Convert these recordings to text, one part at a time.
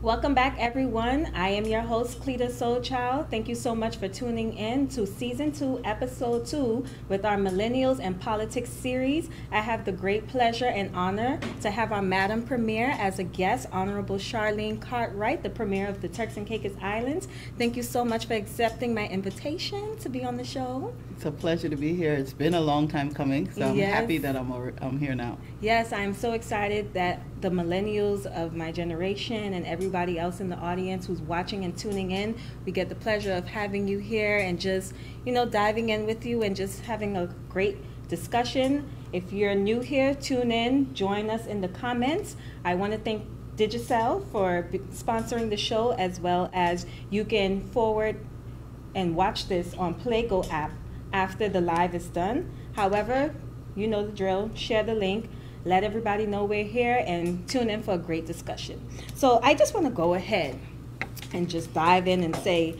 Welcome back, everyone. I am your host, Cleta Soul Child. Thank you so much for tuning in to Season 2, Episode 2 with our Millennials and Politics series. I have the great pleasure and honor to have our Madam Premier as a guest, Honorable Sharlene Cartwright, the Premier of the Turks and Caicos Islands. Thank you so much for accepting my invitation to be on the show. It's a pleasure to be here. It's been a long time coming, so I'm happy that I'm here now. Yes, I'm so excited that the millennials of my generation and everybody else in the audience who's watching and tuning in, we get the pleasure of having you here and just, diving in with you and just having a great discussion. If you're new here, tune in, join us in the comments. I want to thank Digicel for sponsoring the show, as well as you can forward and watch this on Playgo app after the live is done. However, you know the drill, share the link, let everybody know we're here, and tune in for a great discussion. So I just want to go ahead and just dive in and say,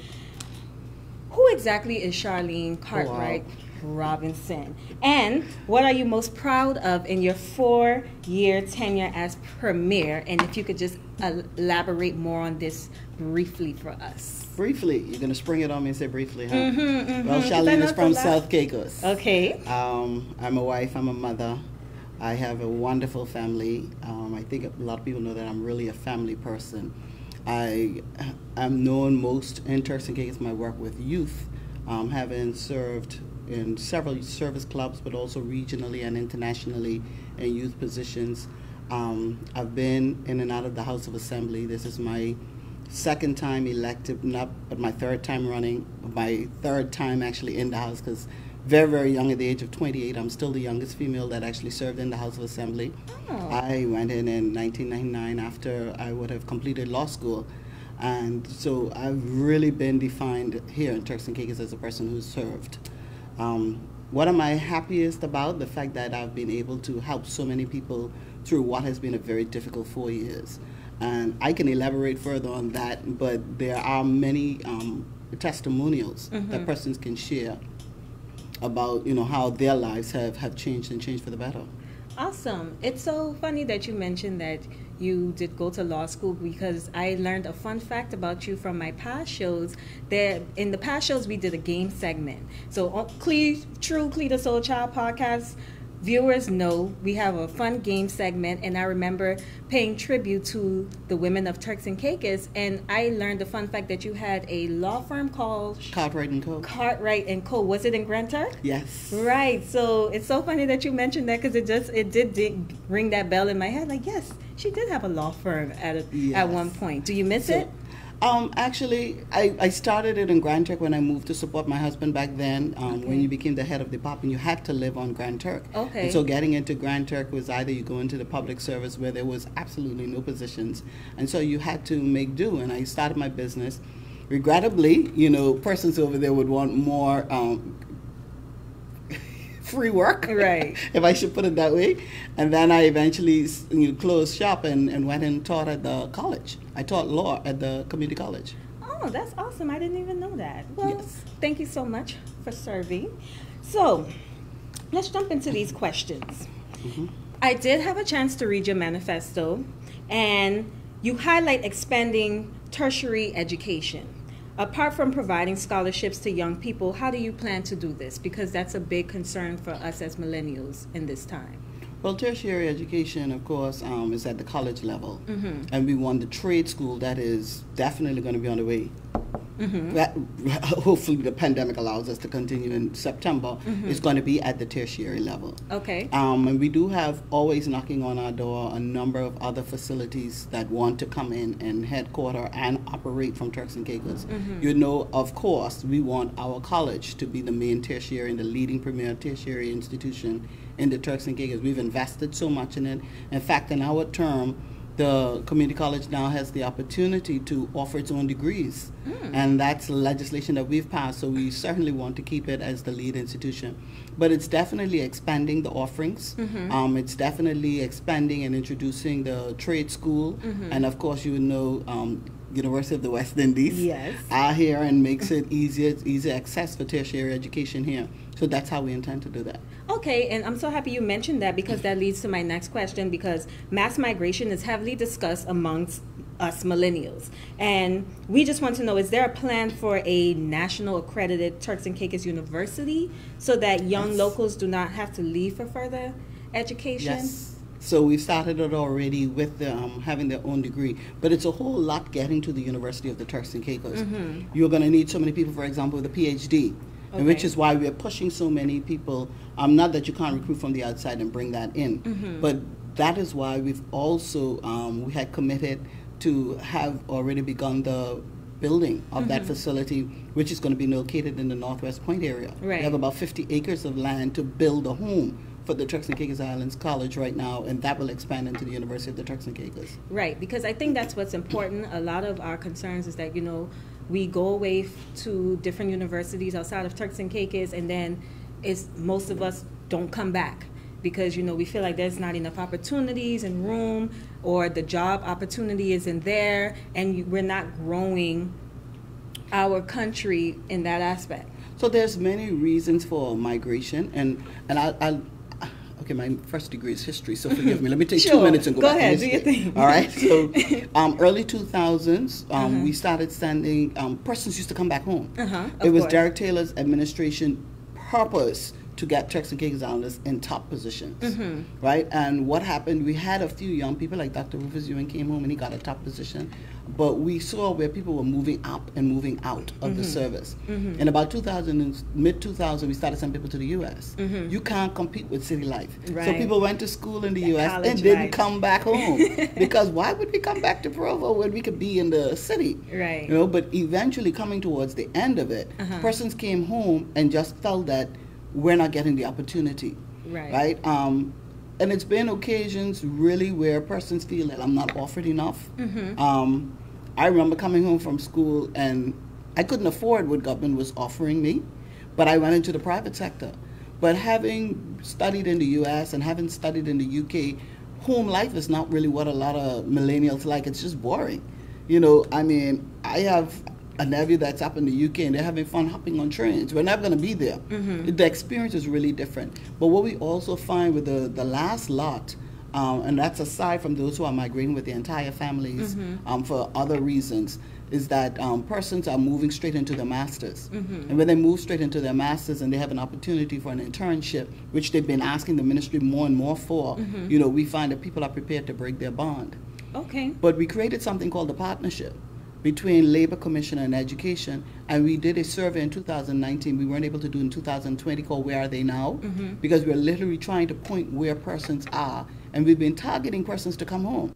who exactly is Sharlene Cartwright-Robinson? And what are you most proud of in your 4-year tenure as Premier? And if you could just elaborate more on this briefly for us. Briefly? You're going to spring it on me and say briefly, huh? Well, Sharlene is from South Caicos. Okay. I'm a wife, I'm a mother. I have a wonderful family. I think a lot of people know that I'm really a family person. I'm known most in Turks and Caicos, my work with youth, having served in several service clubs, but also regionally and internationally in youth positions. I've been in and out of the House of Assembly. This is my second time elected, but my third time running, my third time actually in the House, because very, very young at the age of 28. I'm still the youngest female that actually served in the House of Assembly. Oh. I went in 1999 after I would have completed law school. And so I've really been defined here in Turks and Caicos as a person who's served. What am I happiest about? The fact that I've been able to help so many people through what has been a very difficult 4 years. And I can elaborate further on that, but there are many testimonials that persons can share about how their lives have changed and changed for the better. Awesome. It's so funny that you mentioned that you did go to law school, because I learned a fun fact about you from my past shows. In the past shows, we did a game segment. So on True Cleta Soul Child Podcast viewers know we have a fun game segment, and I remember paying tribute to the women of Turks and Caicos, and I learned the fun fact that you had a law firm called Cartwright & Co. Cartwright & Co. Was it in Grand Turk? Yes. Right. So it's so funny that you mentioned that, because it did ring that bell in my head. Like, yes, she did have a law firm at one point. Do you miss it? Actually, I started it in Grand Turk when I moved to support my husband back then. When you became the head of the department, you had to live on Grand Turk. Okay. And so getting into Grand Turk was either you go into the public service where there was absolutely no positions, and so you had to make do. And I started my business. Regrettably, persons over there would want more free work, right? If I should put it that way. And then I eventually closed shop and went and taught at the college. I taught law at the community college. Oh, that's awesome. I didn't even know that. Well, yes. Thank you so much for serving. So let's jump into these questions. I did have a chance to read your manifesto, and you highlight expanding tertiary education. Apart from providing scholarships to young people, how do you plan to do this? Because that's a big concern for us as millennials in this time. Well, tertiary education, of course, is at the college level. And we want the trade school that is definitely going to be on the way. That, hopefully the pandemic allows us to continue in September. It's going to be at the tertiary level. Okay. And we do have always knocking on our door a number of other facilities that want to come in and headquarter and operate from Turks and Caicos. Of course, we want our college to be the main tertiary and the leading premier tertiary institution in the Turks and Caicos. We've invested so much in it. In fact, in our term, the community college now has the opportunity to offer its own degrees. And that's legislation that we've passed, so we certainly want to keep it as the lead institution. But it's definitely expanding the offerings. It's definitely expanding and introducing the trade school. And of course, you know, University of the West Indies are here and makes it easy access for tertiary education here. So that's how we intend to do that. Okay, and I'm so happy you mentioned that, because that leads to my next question, because mass migration is heavily discussed amongst us millennials. And we just want to know, is there a plan for a national accredited Turks and Caicos University so that young locals do not have to leave for further education? Yes. So we've started it already with them having their own degree. But it's a whole lot getting to the University of the Turks and Caicos. You're going to need so many people, for example, with a PhD. And which is why we're pushing so many people. Not that you can't recruit from the outside and bring that in, but that is why we've also, we had committed to have already begun the building of that facility, which is going to be located in the Northwest Point area. Right. We have about 50 acres of land to build a home for the Turks and Caicos Islands College right now, and that will expand into the University of the Turks and Caicos. Right, because I think that's what's important. A lot of our concerns is that, you know, we go away to different universities outside of Turks and Caicos, and then most of us don't come back because, you know, we feel like there's not enough opportunities and room, or the job opportunity isn't there, and we're not growing our country in that aspect. So there's many reasons for migration, and I'll okay, my first degree is history, so forgive me. Let me take 2 minutes and go back ahead, to history. do your thing. All right, so early 2000s, we started sending, persons used to come back home. It was Derek Taylor's administration purpose to get Turks and Caicos Islanders in top positions, right? And what happened, we had a few young people, like Dr. Rufus Ewing came home and he got a top position, but we saw where people were moving up and moving out of the service. In about 2000, mid-2000, we started sending people to the U.S. You can't compete with city life. Right. So people went to school in the U.S. and didn't come back home. Because why would we come back to Provo when we could be in the city? Right. You know, but eventually coming towards the end of it, persons came home and just felt that we're not getting the opportunity. Right? And it's been occasions really where persons feel that I'm not offered enough. I remember coming home from school and I couldn't afford what government was offering me, but I went into the private sector. But having studied in the U.S. and having studied in the U.K., home life is not really what a lot of millennials like. It's just boring. You know, I mean, I have a nephew that's up in the UK and they're having fun hopping on trains. We're not going to be there. The experience is really different. But what we also find with the last lot, and that's aside from those who are migrating with their entire families for other reasons, is that persons are moving straight into their masters. And when they move straight into their masters and they have an opportunity for an internship, which they've been asking the ministry more and more for, you know, we find that people are prepared to break their bond. Okay. But we created something called the partnership between Labor Commission and Education, and we did a survey in 2019 we weren't able to do in 2020 called Where Are They Now? Because we're literally trying to point where persons are, and we've been targeting persons to come home.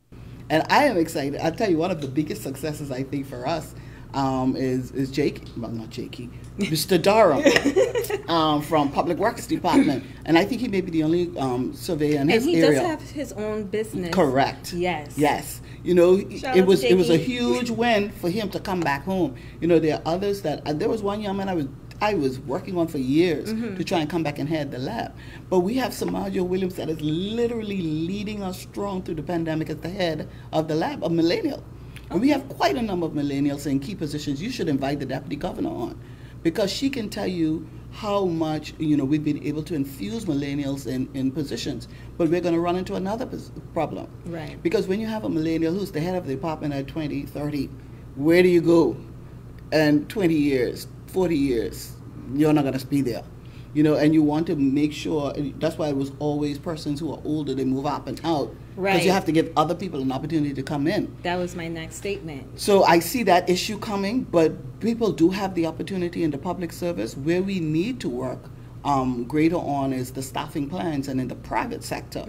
And I am excited. I'll tell you, one of the biggest successes I think for us is Jake, well not Jakey, Mr. Durham from Public Works Department, and I think he may be the only surveyor in his area. And he does have his own business. Correct. Yes. Yes. You know, it was a huge win for him to come back home. You know, there are others that there was one young man I was working on for years to try and come back and head the lab. But we have Samajo Williams that is literally leading us strong through the pandemic as the head of the lab, a millennial. And we have quite a number of millennials in key positions. You should invite the deputy governor on, because she can tell you how much, you know, we've been able to infuse millennials in positions. But we're going to run into another problem. Right. Because when you have a millennial who's the head of the department at 20, 30, where do you go? And 20 years, 40 years, you're not going to be there. You know, and you want to make sure, that's why it was always persons who are older, they move up and out. Right. Because you have to give other people an opportunity to come in. That was my next statement. So I see that issue coming, but people do have the opportunity in the public service. Where we need to work greater on is the staffing plans and in the private sector.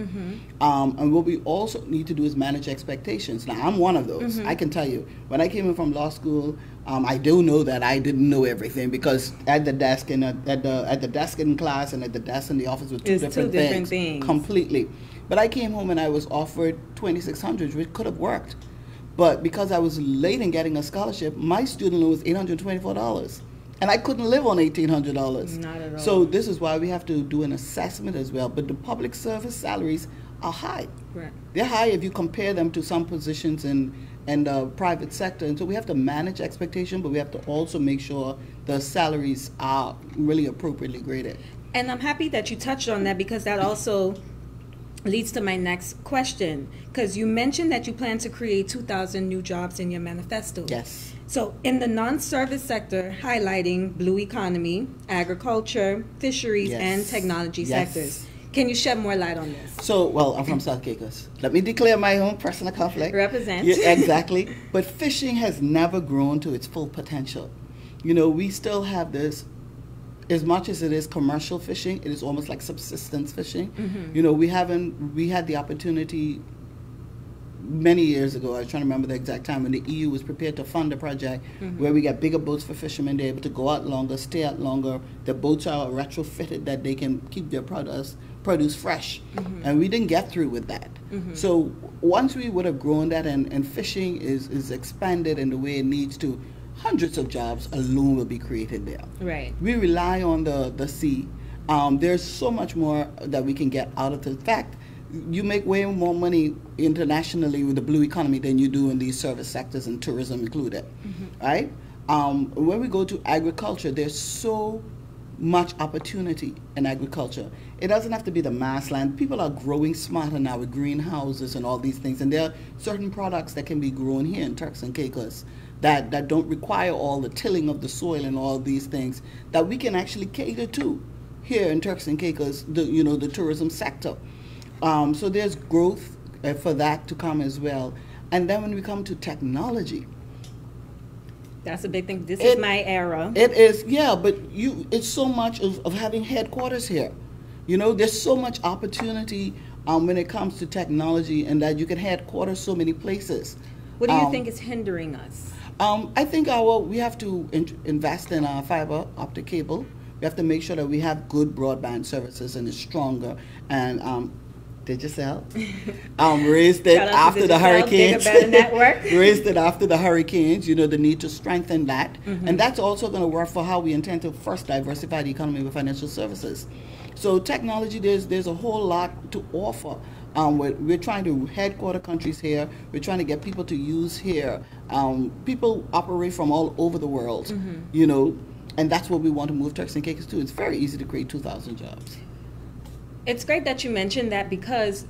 And what we also need to do is manage expectations. Now, I'm one of those. I can tell you, when I came in from law school, I do know that I didn't know everything, because at the desk and at the desk in class and at the desk in the office were two different things. Completely. But I came home and I was offered $2,600, which could have worked. But because I was late in getting a scholarship, my student loan was $824. And I couldn't live on $1,800. Not at all. So this is why we have to do an assessment as well. But the public service salaries are high. Right. They're high if you compare them to some positions in the private sector. And so we have to manage expectation, but we have to also make sure the salaries are really appropriately graded. And I'm happy that you touched on that, because that also leads to my next question. Because you mentioned that you plan to create 2,000 new jobs in your manifesto. Yes. So in the non-service sector, highlighting blue economy, agriculture, fisheries, Yes. and technology Yes. sectors. Can you shed more light on this? So, well, I'm from South Caicos. Let me declare my own personal conflict. Represent. Yeah, exactly. But fishing has never grown to its full potential. You know, we still have this, as much as it is commercial fishing, it is almost like subsistence fishing. Mm-hmm. You know, we had the opportunity many years ago, I was trying to remember the exact time, when the EU was prepared to fund a project where we got bigger boats for fishermen. They're able to go out longer, stay out longer. The boats are retrofitted that they can keep their produce fresh. And we didn't get through with that. So once we would have grown that, and fishing is expanded in the way it needs to, hundreds of jobs alone will be created there. Right. We rely on the sea. There's so much more that we can get out of the fact. You make way more money internationally with the blue economy than you do in these service sectors, and tourism included, right? When we go to agriculture, there's so much opportunity in agriculture. It doesn't have to be the mass land. People are growing smarter now with greenhouses and all these things, and there are certain products that can be grown here in Turks and Caicos that don't require all the tilling of the soil and all these things that we can actually cater to here in Turks and Caicos, the tourism sector. So there's growth for that to come as well. And then when we come to technology, That's a big thing. This is my era. It is, yeah, but it's so much of having headquarters here. You know, there's so much opportunity when it comes to technology, and that you can headquarters so many places. What do you think is hindering us? I think we have to invest in our fiber optic cable. We have to make sure that we have good broadband services and it's stronger. And Digicel raised it after the hurricanes. Bigger, better network. Raised it after the hurricanes. You know, the need to strengthen that, and that's also going to work for how we intend to first diversify the economy with financial services. So technology, there's a whole lot to offer. We're trying to headquarter countries here. We're trying to get people to use here. People operate from all over the world, you know, and that's what we want to move Turks and Caicos to. It's very easy to create 2,000 jobs. It's great that you mentioned that, because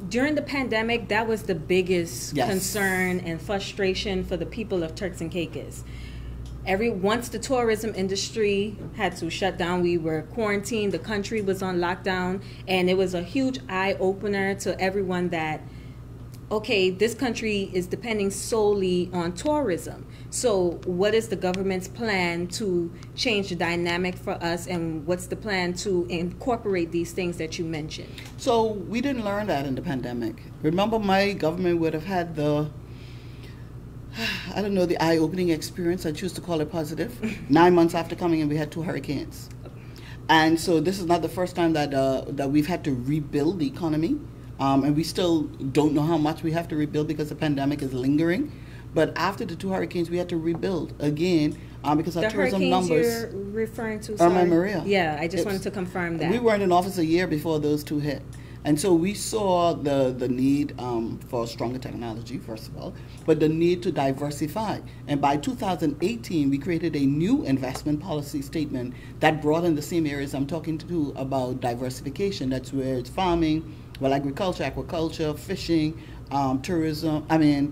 during the pandemic, that was the biggest concern and frustration for the people of Turks and Caicos. Once the tourism industry had to shut down, we were quarantined, the country was on lockdown, and it was a huge eye-opener to everyone that, okay, this country is depending solely on tourism. So what is the government's plan to change the dynamic for us, and what's the plan to incorporate these things that you mentioned? So we didn't learn that in the pandemic. Remember, my government would have had the eye-opening experience, I choose to call it positive. 9 months after coming in, we had 2 hurricanes. And so this is not the first time that we've had to rebuild the economy. And we still don't know how much we have to rebuild because the pandemic is lingering. But after the 2 hurricanes, we had to rebuild again because our tourism numbers. The hurricanes you're referring to? Irma and Maria. Yeah, I just wanted to confirm that. We weren't in office a year before those 2 hit. And so we saw the need for stronger technology, first of all, but the need to diversify. And by 2018, we created a new investment policy statement that brought in the same areas I'm talking to about diversification. That's where it's farming, agriculture, aquaculture, fishing, tourism.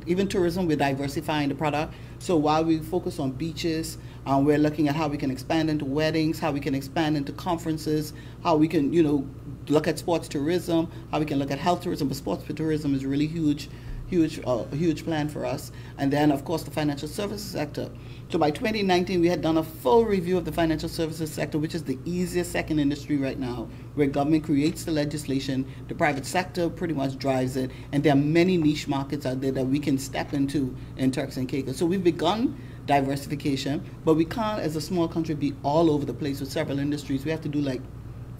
Even tourism, we're diversifying the product. So while we focus on beaches, we're looking at how we can expand into weddings, how we can expand into conferences, how we can, look at sports tourism, how we can look at health tourism. But sports tourism is really huge plan for us. And then, of course, the financial services sector. So by 2019, we had done a full review of the financial services sector, which is the easiest second industry right now, where government creates the legislation, the private sector pretty much drives it, and there are many niche markets out there that we can step into in Turks and Caicos. So we've begun diversification, but we can't, as a small country, be all over the place with several industries. We have to do like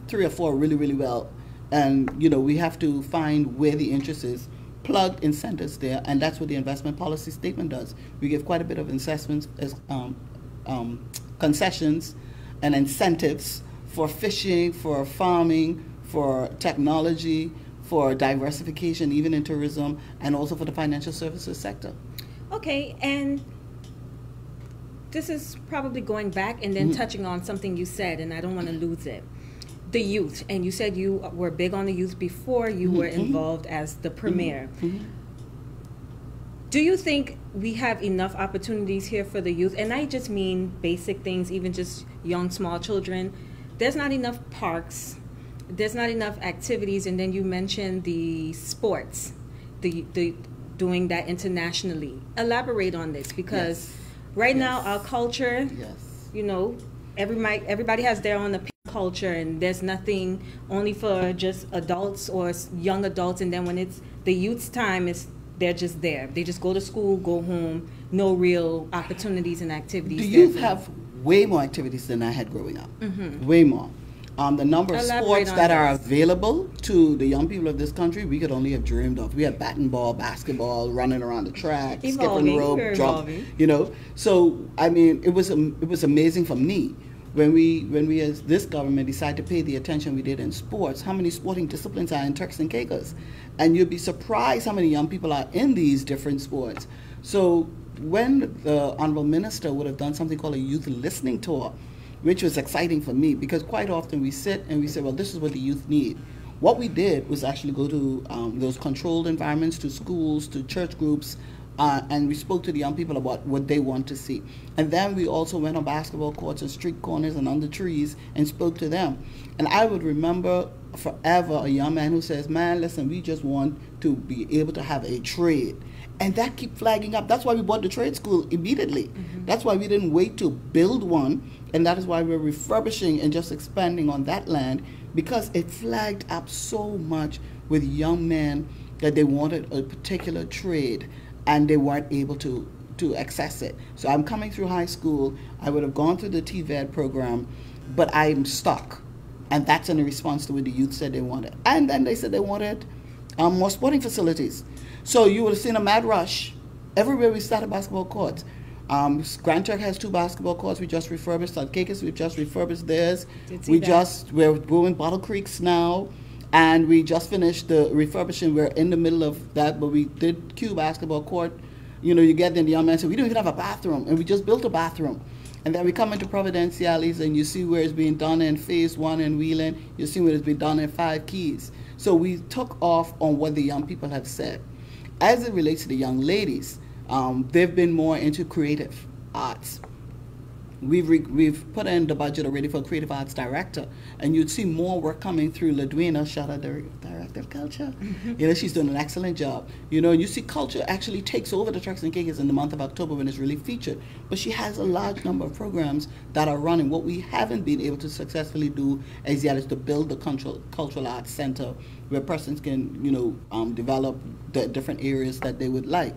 3 or 4 really, really well And, you know, we have to find where the interest is, plug incentives there, and that's what the investment policy statement does. We give quite a bit of investments as concessions and incentives for fishing, for farming, for technology, for diversification, even in tourism, and also for the financial services sector. Okay, and this is probably going back and then touching on something you said, and I don't want to lose it. The youth, and you said you were big on the youth before you were involved as the premier. Do you think we have enough opportunities here for the youth? And I just mean basic things, even just young, small children. There's not enough parks. There's not enough activities. And then you mentioned the sports, the doing that internationally. Elaborate on this, because right now our culture, you know, everybody has their own culture, and there's nothing only for just adults or young adults. And then when it's the youth's time, they're just there. They just go to school, go home, no real opportunities and activities. The youth have way more activities than I had growing up. Way more. The number of sports that are available to the young people of this country, we could only have dreamed of. We had bat and ball, basketball, running around the track, skipping rope, jump, you know. So, I mean, it was amazing for me when we as this government decided to pay the attention we did in sports. How many sporting disciplines are in Turks and Caicos? And you'd be surprised how many young people are in these different sports. So when the Honorable Minister would have done something called a youth listening tour, which was exciting for me, because quite often we sit and we say, well, this is what the youth need. What we did was actually go to those controlled environments, to schools, to church groups, and we spoke to the young people about what they want to see. And then we also went on basketball courts and street corners and under trees and spoke to them. And I would remember forever a young man who says, man, listen, we just want to be able to have a trade. And that kept flagging up. That's why we bought the trade school immediately. That's why we didn't wait to build one. And that is why we're refurbishing and just expanding on that land, because it flagged up so much with young men that they wanted a particular trade and they weren't able to access it. So I'm coming through high school. I would have gone through the TVED program, but I'm stuck. And that's in response to what the youth said they wanted. And then they said they wanted more sporting facilities. So you would have seen a mad rush everywhere we started basketball courts. Grand Turk has 2 basketball courts we just refurbished. At Caicos, we've just refurbished theirs. We're doing Bottle Creeks now, and we just finished the refurbishing. We're in the middle of that, but we did Q basketball court. You know, you get there and the young man said, we don't even have a bathroom, and we just built a bathroom. And then we come into Providenciales and you see where it's being done in Phase 1 in Wheeling. You see where it's being done in 5 Keys. So we took off on what the young people have said. As it relates to the young ladies, they've been more into creative arts. We've put in the budget already for a creative arts director, and you'd see more work coming through. Ladwina, shout out the director of culture. You know, she's doing an excellent job. You know, you see culture actually takes over the Turks and Caicos in the month of October when it's really featured. But she has a large number of programs that are running. What we haven't been able to successfully do as yet is to build the cultural arts center where persons can, you know, develop the different areas that they would like.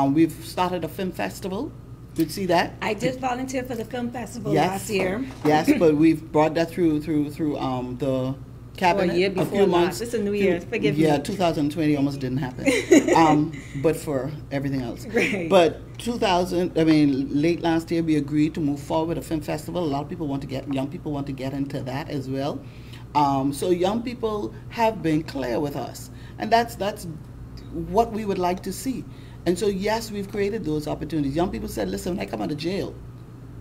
We've started a film festival. Did you see that? I did volunteer for the film festival last year. Yes, but we've brought that through the cabinet. A year before a few months. It's a New Year's. Forgive me. Yeah, 2020 almost didn't happen. But for everything else. Right. But late last year we agreed to move forward with a film festival. A lot of people young people want to get into that as well. So young people have been clear with us, and that's what we would like to see. And so, yes, we've created those opportunities. Young people said, listen, when I come out of jail,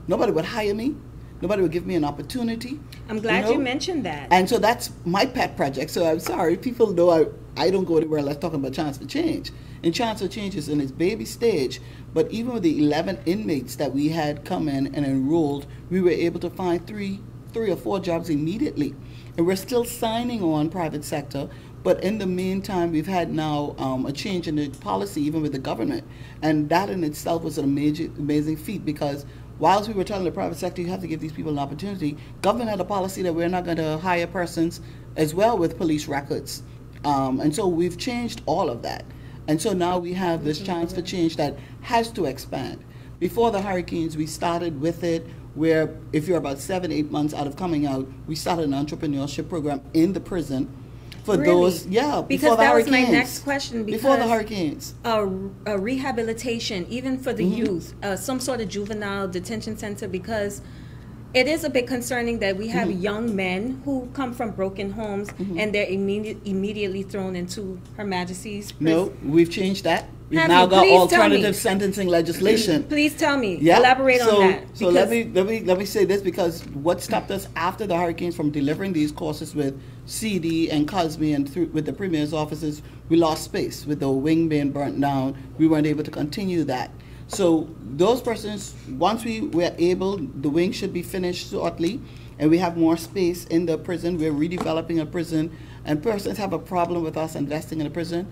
nobody would hire me. Nobody would give me an opportunity. I'm glad you mentioned that. And so that's my pet project. So I'm sorry, people know I don't go anywhere unless talking about Chance for Change. And Chance for Change is in its baby stage. But even with the 11 inmates that we had come in and enrolled, we were able to find three or four jobs immediately. And we're still signing on private sector. But in the meantime, we've had now a change in the policy, even with the government. And that in itself was an amazing feat, because whilst we were telling the private sector, you have to give these people an opportunity, government had a policy that we're not going to hire persons as well with police records. And so we've changed all of that. And so now we have this Chance for Change that has to expand. Before the hurricanes, we started with it, where if you're about 7-8 months out of coming out, we started an entrepreneurship program in the prison. for Really? those, yeah, Because before the that was hurricanes. my next question. Before the Because hurricanes. a rehabilitation, even for the youth, some sort of juvenile detention center, because it is a bit concerning that we have young men who come from broken homes and they're immediately thrown into Her Majesty's prison. No, we've changed that. We've Have now you? got Please tell alternative me. sentencing legislation. Please tell me. Yeah. Elaborate on that. So let me say this, because what stopped us after the hurricanes from delivering these courses with CD and COSME and with the Premier's offices, we lost space. With the wing being burnt down, we weren't able to continue that. So those persons, once we were able, the wing should be finished shortly, and we have more space in the prison. We're redeveloping a prison, and persons have a problem with us investing in a prison.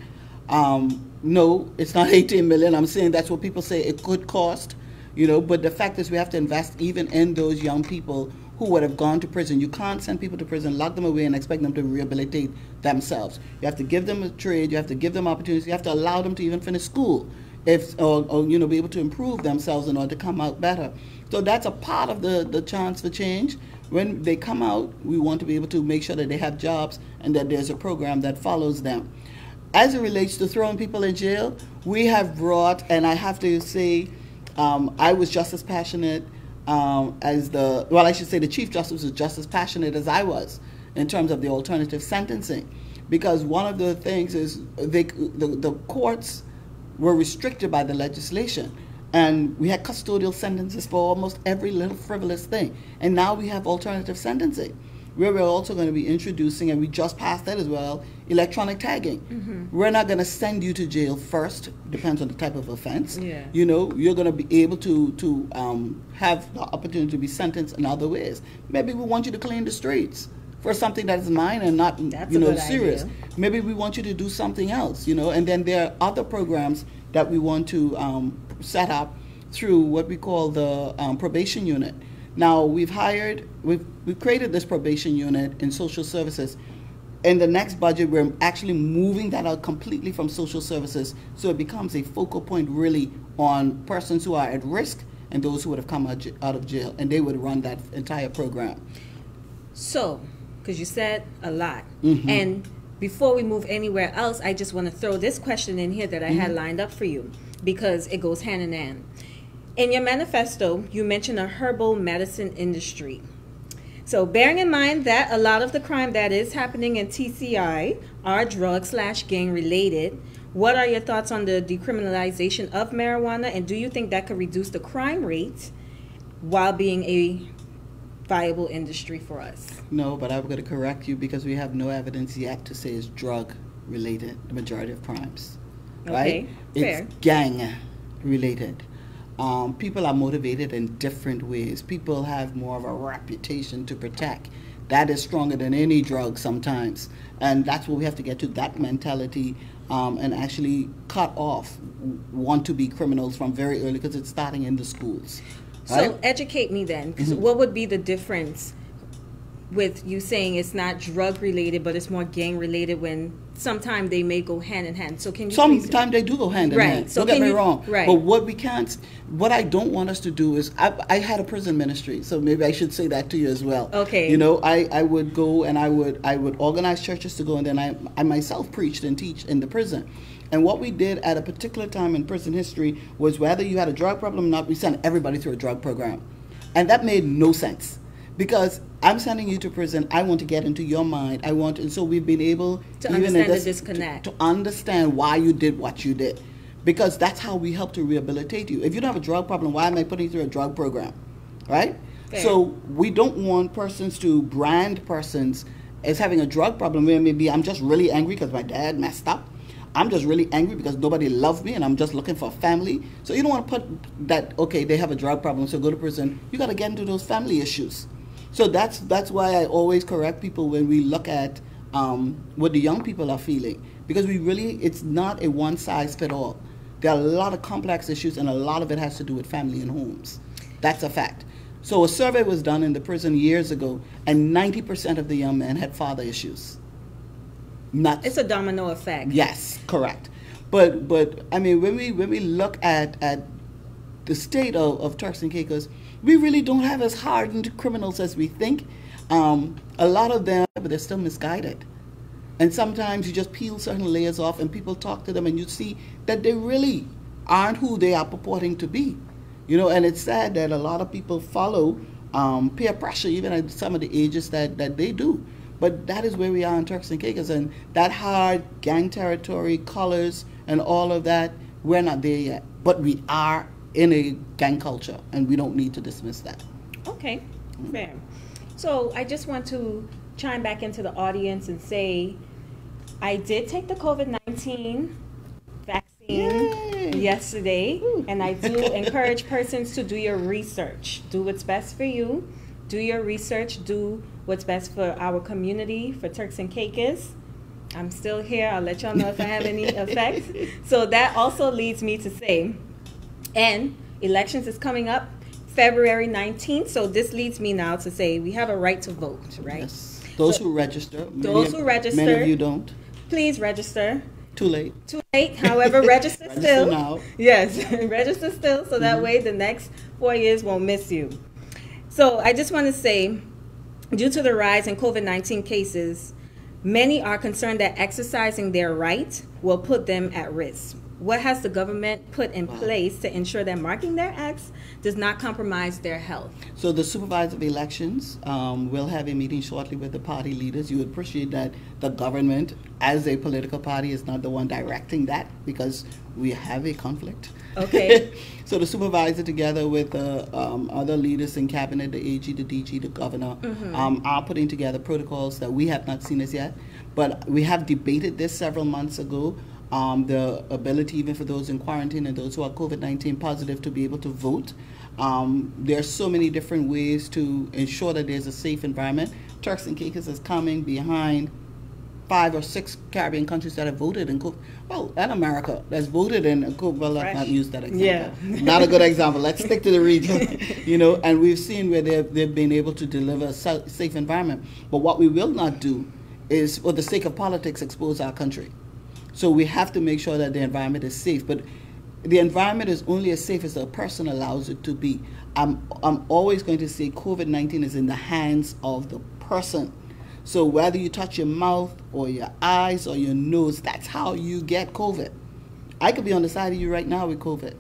No, it's not 18 million. I'm saying that's what people say it could cost, but the fact is we have to invest even in those young people who would have gone to prison. You can't send people to prison, lock them away, and expect them to rehabilitate themselves. You have to give them a trade, you have to give them opportunities, you have to allow them to even finish school, or be able to improve themselves in order to come out better. So that's a part of the chance for change. When they come out, we want to be able to make sure that they have jobs and that there's a program that follows them. As it relates to throwing people in jail, we have brought, and I have to say, I was just as passionate the Chief Justice was just as passionate as I was in terms of the alternative sentencing. Because one of the things is the courts were restricted by the legislation. And we had custodial sentences for almost every little frivolous thing. And now we have alternative sentencing, where we're also going to be introducing, and we just passed that as well, electronic tagging. We're not going to send you to jail first, depends on the type of offense. Yeah. You're going to be able to have the opportunity to be sentenced in other ways. Maybe we want you to clean the streets for something that is minor and not serious. Idea. Maybe we want you to do something else, and then there are other programs that we want to set up through what we call the probation unit. Now we've created this probation unit in social services. In the next budget, we're actually moving that out completely from social services, so it becomes a focal point really on persons who are at risk and those who would have come out of jail, and they would run that entire program. So, because you said a lot, and before we move anywhere else, I just want to throw this question in here that I had lined up for you, because it goes hand in hand. In your manifesto, you mentioned a herbal medicine industry. So bearing in mind that a lot of the crime that is happening in TCI are drug/gang related, what are your thoughts on the decriminalization of marijuana, and do you think that could reduce the crime rate while being a viable industry for us? No, but I'm going to correct you, because we have no evidence yet to say it's drug related, the majority of crimes. Okay, right? fair. It's gang related. People are motivated in different ways. People have more of a reputation to protect. That is stronger than any drug sometimes. And that's what we have to get to, that mentality, and actually cut off want-to-be criminals from very early, because it's starting in the schools. Right? So educate me then, because what would be the difference with you saying it's not drug related, but it's more gang related, when sometimes they may go hand in hand? So can you sometimes they do go hand in hand. So don't get me wrong. Right. But what I don't want us to do is, I had a prison ministry, so maybe I should say that to you as well. Okay. I would go and I would organize churches to go, and then I myself preached and teach in the prison. And what we did at a particular time in prison history was, whether you had a drug problem or not, we sent everybody through a drug program. And that made no sense. Because I'm sending you to prison, I want to get into your mind. And so we've been able to understand the disconnect. To understand why you did what you did. Because that's how we help to rehabilitate you. If you don't have a drug problem, why am I putting you through a drug program? Right? Fair. So we don't want persons to brand persons as having a drug problem, where maybe I'm just really angry because my dad messed up. I'm just really angry because nobody loved me and I'm just looking for a family. So you don't want to put that, okay, they have a drug problem, so go to prison. You got to get into those family issues. So that's why I always correct people when we look at what the young people are feeling. Because it's not a one-size-fits-all. There are a lot of complex issues, and a lot of it has to do with family and homes. That's a fact. So a survey was done in the prison years ago, and 90% of the young men had father issues. It's a domino effect. Yes, correct. But I mean, when we look at the state of Turks and Caicos, we really don't have as hardened criminals as we think. A lot of them, but they're still misguided. And sometimes you just peel certain layers off and people talk to them and you see that they really aren't who they are purporting to be. And it's sad that a lot of people follow peer pressure, even at some of the ages that they do. But that is where we are in Turks and Caicos, and that hard gang territory, colors, and all of that, we're not there yet. But we are in a gang culture, and we don't need to dismiss that. Okay, fair. So I just want to chime back into the audience and say, I did take the COVID-19 vaccine yesterday, and I do encourage persons to do your research. Do what's best for you. Do your research. Do what's best for our community, for Turks and Caicos. I'm still here. I'll let y'all know if I have any effects. So that also leads me to say, and elections is coming up February 19th. So this leads me now to say we have a right to vote, right? Yes. Those who register. Those who register. Many of you don't. Please register. Too late. Too late. However, register Register still. now. Yes, register still, so that way the next 4 years won't miss you. So I just want to say, due to the rise in COVID-19 cases, many are concerned that exercising their right will put them at risk. What has the government put in place to ensure that marking their acts does not compromise their health? So the supervisor of elections will have a meeting shortly with the party leaders. You would appreciate that the government, as a political party, is not the one directing that, because we have a conflict. Okay. So the supervisor, together with other leaders in cabinet, the AG, the DG, the governor, are putting together protocols that we have not seen as yet. But we have debated this several months ago. The ability, even for those in quarantine and those who are COVID-19 positive, to be able to vote. There are so many different ways to ensure that there's a safe environment. Turks and Caicos is coming behind 5 or 6 Caribbean countries that have voted in COVID. Well, and America that's voted in COVID. Well, let's not use that example. Yeah. Not a good example. Let's stick to the region. And we've seen where they've been able to deliver a safe environment. But what we will not do is, for the sake of politics, expose our country. So we have to make sure that the environment is safe. But the environment is only as safe as a person allows it to be. I'm always going to say COVID-19 is in the hands of the person. So whether you touch your mouth or your eyes or your nose, that's how you get COVID. I could be on the side of you right now with COVID,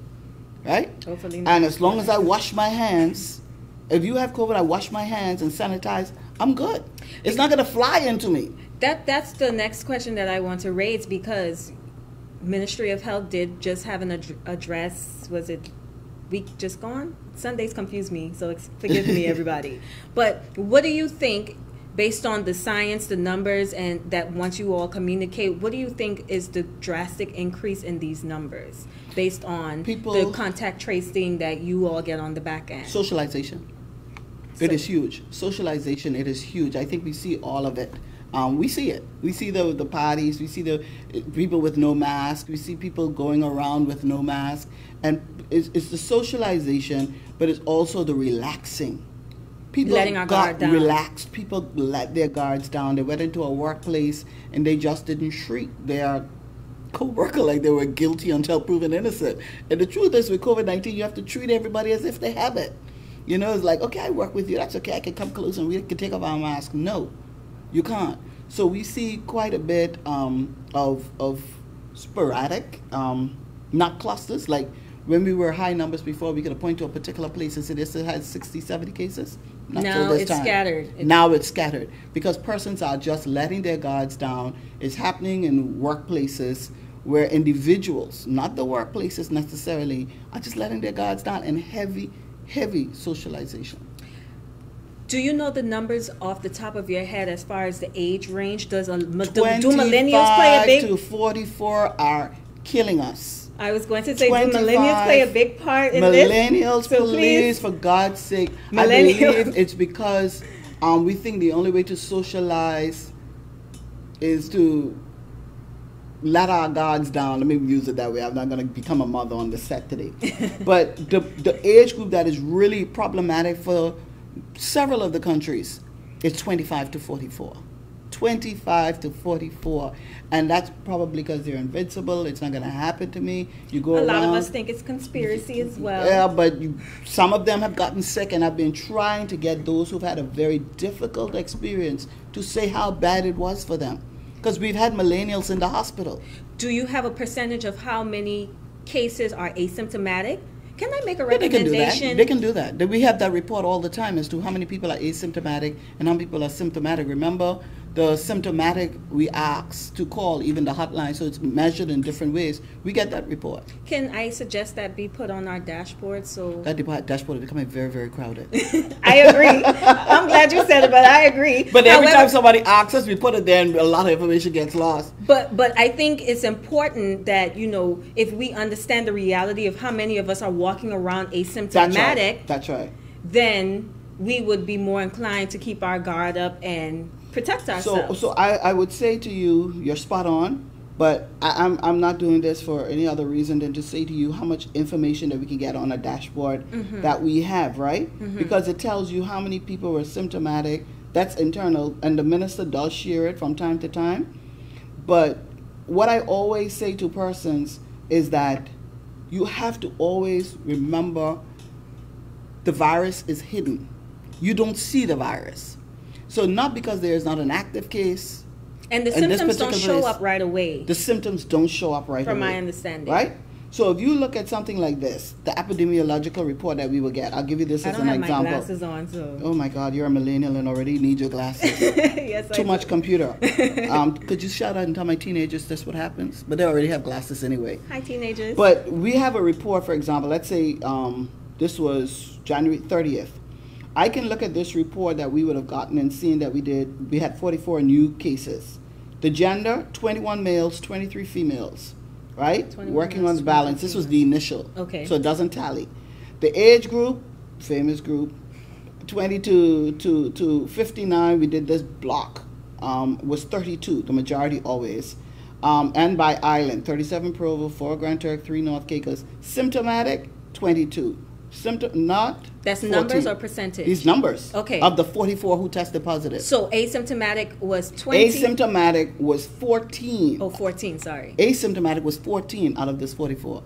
right? Hopefully not. And as long as I wash my hands, if you have COVID, I wash my hands and sanitize, I'm good. It's not going to fly into me. That's the next question that I want to raise, because Ministry of Health did just have an address. Was it week just gone? Sundays confuse me, so forgive me, everybody. But what do you think, based on the science, the numbers, and that once you all communicate, what do you think is the drastic increase in these numbers based on the contact tracing that you all get on the back end? Socialization. It is huge. Socialization, it is huge. I think we see all of it. We see it. We see the parties. We see the people with no mask. We see people going around with no mask. And it's the socialization, but it's also the relaxing. People letting our guard down. Relaxed. People let their guards down. They went into a workplace and they just didn't shriek their co-worker like they were guilty until proven innocent. And the truth is, with COVID-19, you have to treat everybody as if they have it. It's like, okay, I work with you. That's okay. I can come close and we can take off our mask. No, you can't. So we see quite a bit of sporadic, not clusters. Like when we were high numbers before, we could point to a particular place and say this has 60, 70 cases. Now it's scattered. Now it's scattered because persons are just letting their guards down. It's happening in workplaces where individuals, not the workplaces necessarily, are just letting their guards down, and heavy socialization. Do you know the numbers off the top of your head as far as the age range? Do millennials play a big? 25 to 44 are killing us. I was going to say, do millennials play a big part in this? Millennials, so please, for God's sake. I believe it's because we think the only way to socialize is to let our guards down. Let me use it that way. I'm not going to become a mother on the set today. But the age group that is really problematic for several of the countries is 25 to 44. 25 to 44. And that's probably because they're invincible. It's not going to happen to me. You go around. A lot of us think it's conspiracy as well. Yeah, but some of them have gotten sick, and I've been trying to get those who've had a very difficult experience to say how bad it was for them. because we've had millennials in the hospital. Do you have a percentage of how many cases are asymptomatic? Can I make a Yeah, recommendation? They can do that. We have that report all the time as to how many people are asymptomatic and how many people are symptomatic. Remember, the symptomatic we ask to call even the hotline, so it's measured in different ways. We get that report. Can I suggest that be put on our dashboard? So That dashboard is becoming very, very crowded. I agree. I'm glad you said it, but I agree. But every time somebody asks us, we put it there and a lot of information gets lost. But I think it's important that, if we understand the reality of how many of us are walking around asymptomatic, That's right. Then we would be more inclined to keep our guard up and protect ourselves. So I would say to you, you're spot on, but I'm not doing this for any other reason than to say to you how much information that we can get on a dashboard that we have, right? Because it tells you how many people were symptomatic. That's internal, and the minister does share it from time to time. But what I always say to persons is that you have to always remember the virus is hidden. You don't see the virus. So not because there is not an active case. And the symptoms don't show up right away. The symptoms don't show up right away. From my understanding. Right? So if you look at something like this, the epidemiological report that we will get, I'll give you this as an example. I don't have my glasses on, so. Oh my God, you're a millennial and already need your glasses. Yes, Too much computer. Could you shout out and tell my teenagers this what happens? But they already have glasses anyway. Hi, teenagers. But we have a report, for example, let's say this was January 30th. I can look at this report that we would have gotten and seen that we had 44 new cases. The gender, 21 males, 23 females, right? Working on the balance. This was the initial. Okay. So it doesn't tally. The age group, famous group, 20 to 59, we did this block, was 32, the majority always. And by island, 37 Provo, 4 Grand Turk, 3 North Caicos. Symptomatic, 22. That's 14. Numbers or percentage? These numbers. Okay. Of the 44 who tested positive. So asymptomatic was 20? Asymptomatic was 14. Oh, 14, sorry. Asymptomatic was 14 out of this 44.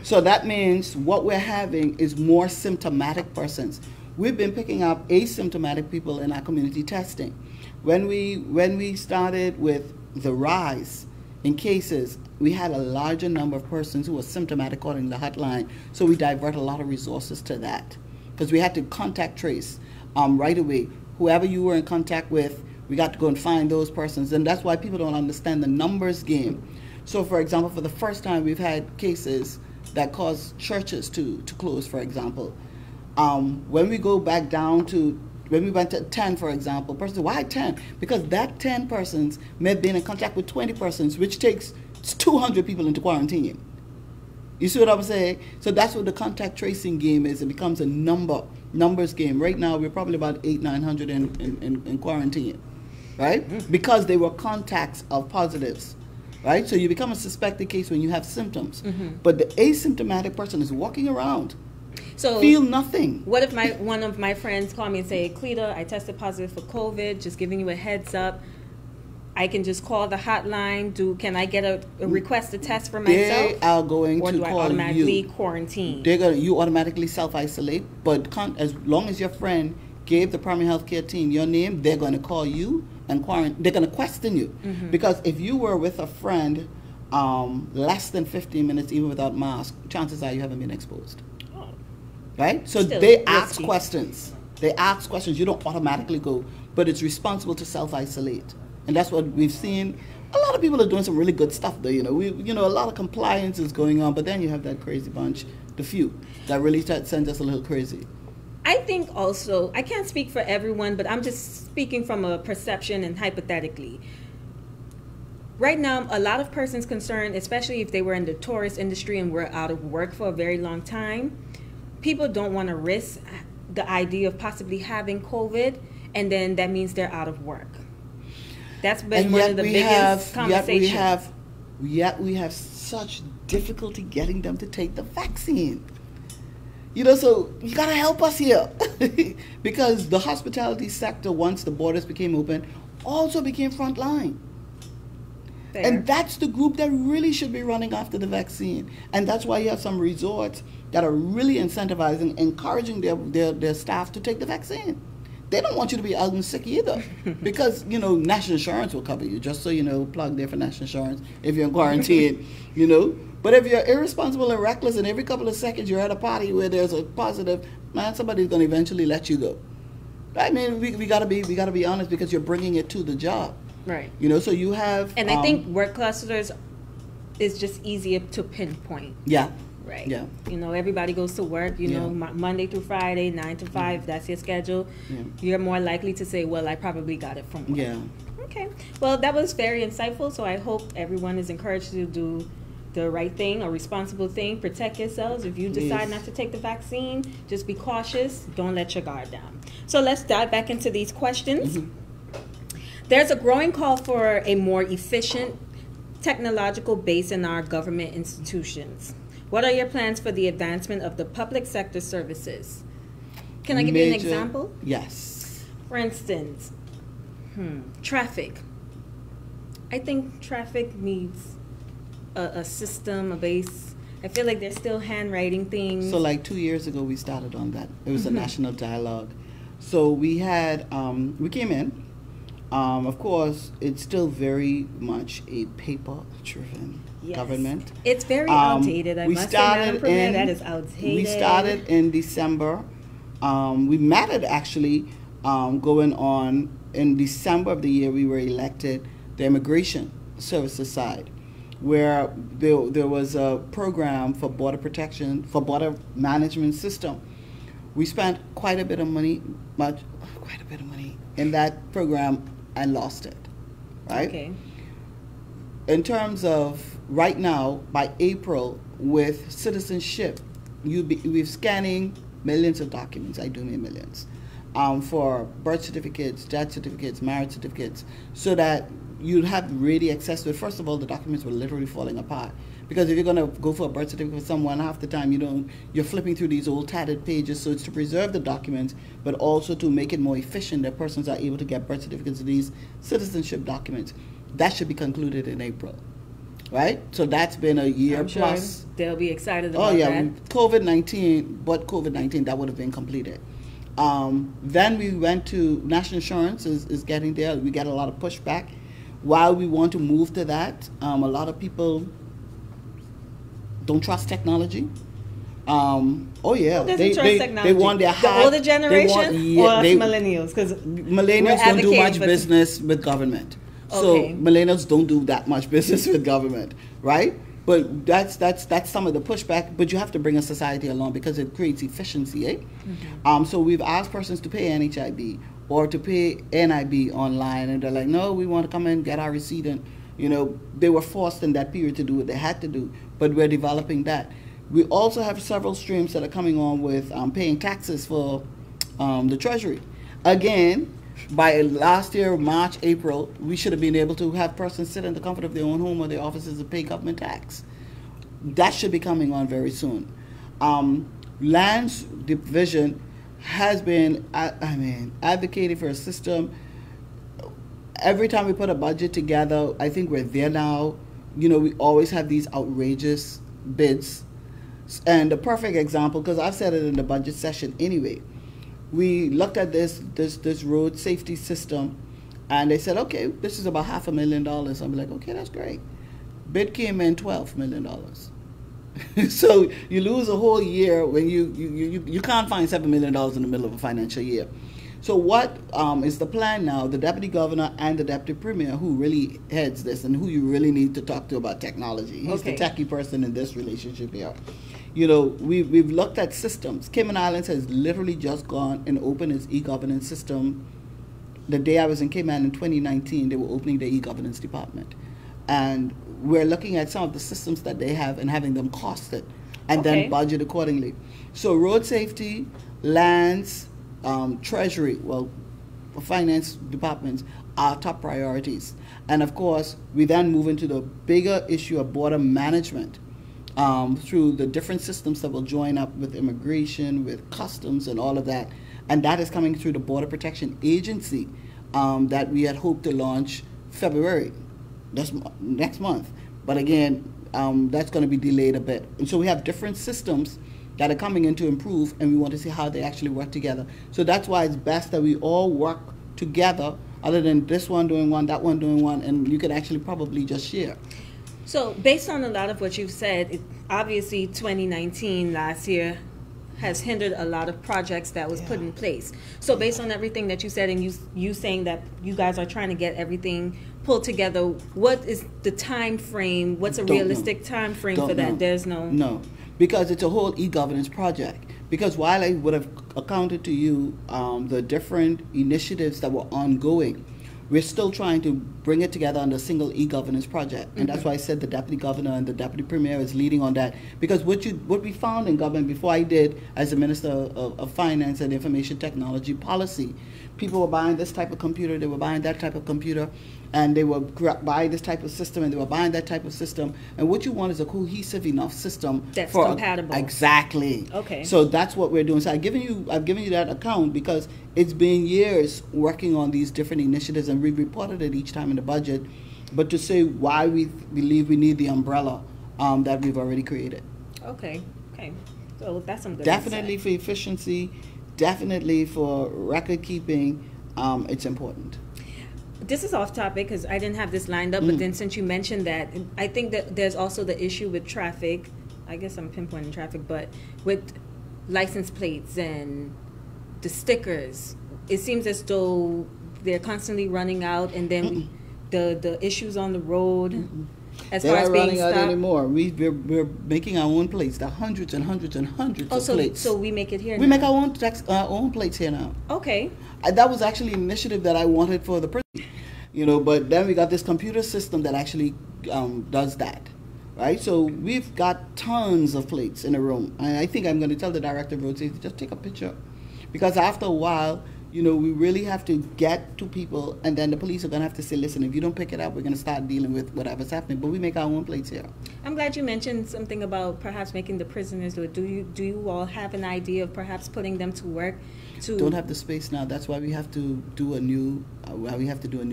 So that means what we're having is more symptomatic persons. We've been picking up asymptomatic people in our community testing. When we started with the rise in cases, we had a larger number of persons who were symptomatic according to the hotline, so we divert a lot of resources to that because we had to contact trace right away. Whoever you were in contact with, we got to go and find those persons, and that's why people don't understand the numbers game. So, for example, for the first time, we've had cases that caused churches to close, for example. When we go back down to when we went to 10, for example, person, why 10? Because that 10 persons may have been in contact with 20 persons, which takes 200 people into quarantine. You see what I'm saying? So that's what the contact tracing game is. It becomes a numbers game. Right now, we're probably about 800-900 in quarantine, right? Because they were contacts of positives, right? So you become a suspected case when you have symptoms. But the asymptomatic person is walking around. So feel nothing. What if one of my friends call me and say, Cleta, I tested positive for COVID, just giving you a heads up. I can just call the hotline. Can I get a request to test for myself? They are going to call you. Or do I automatically quarantine? You automatically self-isolate, but as long as your friend gave the primary health care team your name, they're going to call you and quarantine. They're going to question you. Because if you were with a friend less than 15 minutes, even without mask, chances are you haven't been exposed. Right? So they ask questions. They ask questions. You don't automatically go, but it's responsible to self-isolate. And that's what we've seen. A lot of people are doing some really good stuff, though. A lot of compliance is going on, but then you have that crazy bunch, the few, that really sends us a little crazy. I think also, I can't speak for everyone, but I'm just speaking from a perception and hypothetically. Right now, a lot of persons concerned, especially if they were in the tourist industry and were out of work for a very long time, people don't want to risk the idea of possibly having COVID, and then that means they're out of work. That's been one of the biggest conversations. Yet we have such difficulty getting them to take the vaccine. So you got to help us here. Because the hospitality sector, once the borders became open, also became frontline. Fair. And that's the group that really should be running after the vaccine. And that's why you have some resorts that are really incentivizing, encouraging their staff to take the vaccine. they don't want you to be out and sick either, because national insurance will cover you. Just so you know, plug there for national insurance if you're in quarantine. But if you're irresponsible and reckless, and every couple of seconds you're at a party where there's a positive, man, somebody's going to eventually let you go. I mean, we gotta be honest, because you're bringing it to the job. Right. So you have. And I think work clusters is just easier to pinpoint. Yeah. Right. Yeah. Everybody goes to work, Monday through Friday, 9 to 5, that's your schedule. Yeah. You're more likely to say, well, I probably got it from work. Yeah. Okay. Well, that was very insightful, so I hope everyone is encouraged to do the right thing, a responsible thing. Protect yourselves. If you decide not to take the vaccine, just be cautious. Don't let your guard down. So let's dive back into these questions. There's a growing call for a more efficient technological base in our government institutions. What are your plans for the advancement of the public sector services? Can I give you an example? Yes. For instance, traffic. I think traffic needs a system, a base. I feel like they're still handwriting things. So like 2 years ago, we started on that. It was a national dialogue. So we had, we came in. Of course, it's still very much a paper-driven government. It's very outdated. I must say, Madam Premier, that is outdated. We started in December. We met it actually going on in December of the year we were elected, the immigration services side, where there was a program for border protection, for border management system. We spent quite a bit of money in that program and lost it, right? Okay. In terms of right now, by April, with citizenship, we're scanning millions of documents. I do mean millions, for birth certificates, death certificates, marriage certificates, so that you'd have ready access to it. First of all, the documents were literally falling apart. Because if you're going to go for a birth certificate for someone, half the time you're flipping through these old tattered pages. So it's to preserve the documents, but also to make it more efficient that persons are able to get birth certificates of these citizenship documents. That should be concluded in April, right? So that's been a year plus. Sure they'll be excited about that. COVID-19, that would have been completed. Then we went to national insurance is getting there. We get a lot of pushback. While we want to move to that, a lot of people don't trust technology. Who doesn't trust technology? They want their the older generation or millennials? Because millennials don't do much business with government. So millennials don't do that much business with government, right? But that's some of the pushback. But you have to bring a society along because it creates efficiency, eh? So we've asked persons to pay NHIB or to pay NIB online, and they're like, no, we want to come and get our receipt. And they were forced in that period to do what they had to do. But we're developing that. We also have several streams that are coming on with paying taxes for the Treasury. Again, by last year, March, April, we should have been able to have persons sit in the comfort of their own home or their offices and pay government tax. That should be coming on very soon. Lands division has been, advocating for a system. Every time we put a budget together, I think we're there now. We always have these outrageous bids. And the perfect example, because I've said it in the budget session anyway, we looked at this road safety system, and they said, okay, this is about $500,000. I'm like, okay, that's great. Bid came in $12 million. So you lose a whole year when you can't find $7 million in the middle of a financial year. So what is the plan now? The deputy governor and the deputy premier, who really heads this and who you really need to talk to about technology. He's the techie person in this relationship here. We've looked at systems. Cayman Islands has literally just gone and opened its e-governance system. The day I was in Cayman in 2019, they were opening the e-governance department. And we're looking at some of the systems that they have and having them costed and then budget accordingly. So road safety, lands, Treasury, finance departments are top priorities. And of course, we then move into the bigger issue of border management through the different systems that will join up with immigration, with customs and all of that. And that is coming through the Border Protection Agency that we had hoped to launch February, that's next month. But again, that's going to be delayed a bit. And so we have different systems that are coming in to improve, and we want to see how they actually work together. So that's why it's best that we all work together, other than this one doing one, that one doing one, and you can actually probably just share. So based on a lot of what you've said, obviously 2019, last year, has hindered a lot of projects that was put in place. So based on everything that you said, and you saying that you guys are trying to get everything pulled together, what is the time frame? What's a realistic time frame for that? There's no, because it's a whole e-governance project. Because while I would have accounted to you the different initiatives that were ongoing, we're still trying to bring it together under a single e-governance project. And that's why I said the deputy governor and the deputy premier is leading on that. Because what we found in government before I did as the Minister of Finance and Information Technology Policy, people were buying this type of computer, they were buying that type of computer, and they were buying this type of system, and they were buying that type of system. And what you want is a cohesive enough system that's compatible. Exactly. Okay. So that's what we're doing. So I've given you that account because it's been years working on these different initiatives, and we've reported it each time in the budget. But to say why we believe we need the umbrella that we've already created. Okay. So that's some good definitely insight. For efficiency, definitely for record keeping, it's important. This is off topic because I didn't have this lined up, but then since you mentioned that, I think that there's also the issue with traffic. I guess I'm pinpointing traffic, but with license plates and the stickers, it seems as though they're constantly running out, and then the issues on the road as They're far as not being running out stopped. anymore. We're making our own plates. There are hundreds and hundreds and hundreds of plates. So we make it here. We now. make our own plates here now. Okay. That was actually an initiative that I wanted for the prison, but then we got this computer system that actually does that, right? So we've got tons of plates in a room. And I think I'm going to tell the director of road safety, just take a picture. Because after a while, we really have to get to people, and then the police are going to have to say, listen, if you don't pick it up, we're going to start dealing with whatever's happening. But we make our own plates here. I'm glad you mentioned something about perhaps making the prisoners do it. Do you all have an idea of perhaps putting them to work? Don't have the space now. That's why we have to do a new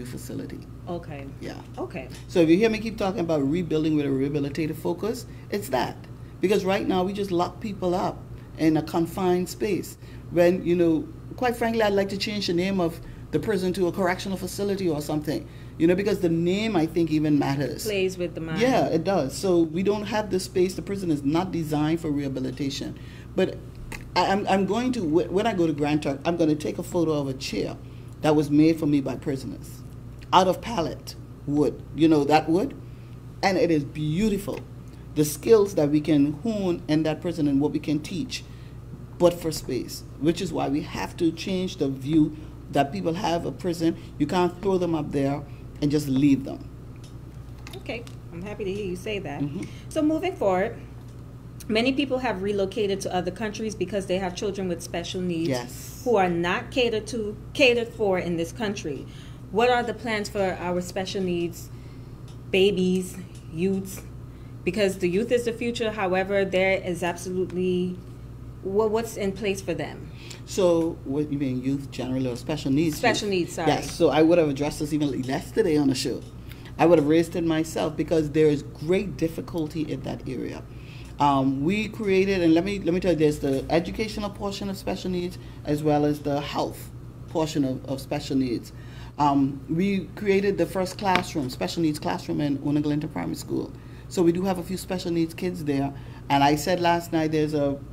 facility. Okay. Yeah. Okay. So if you hear me keep talking about rebuilding with a rehabilitative focus, it's that. Because right now we just lock people up in a confined space. When, quite frankly, I'd like to change the name of the prison to a correctional facility or something. Because the name, I think, even matters. Plays with the mind. Yeah, it does. So we don't have the space. The prison is not designed for rehabilitation. But I'm going to, when I go to Grand Turk, I'm going to take a photo of a chair that was made for me by prisoners out of pallet wood. That wood? And it is beautiful. The skills that we can hone in that prison and what we can teach, but for space, which is why we have to change the view that people have of prison. You can't throw them up there and just leave them. Okay, I'm happy to hear you say that. So moving forward, many people have relocated to other countries because they have children with special needs who are not catered for in this country. What are the plans for our special needs babies, youths? Because the youth is the future. However, there is absolutely what's in place for them. So, what you mean, youth generally or special needs? Special needs, sorry. Yes. So I would have addressed this even yesterday on the show. I would have raised it myself because there is great difficulty in that area. We created, and let me tell you, there's the educational portion of special needs as well as the health portion of special needs. We created the first special needs classroom in Unaglinton Primary School. So we do have a few special needs kids there. And I said last night,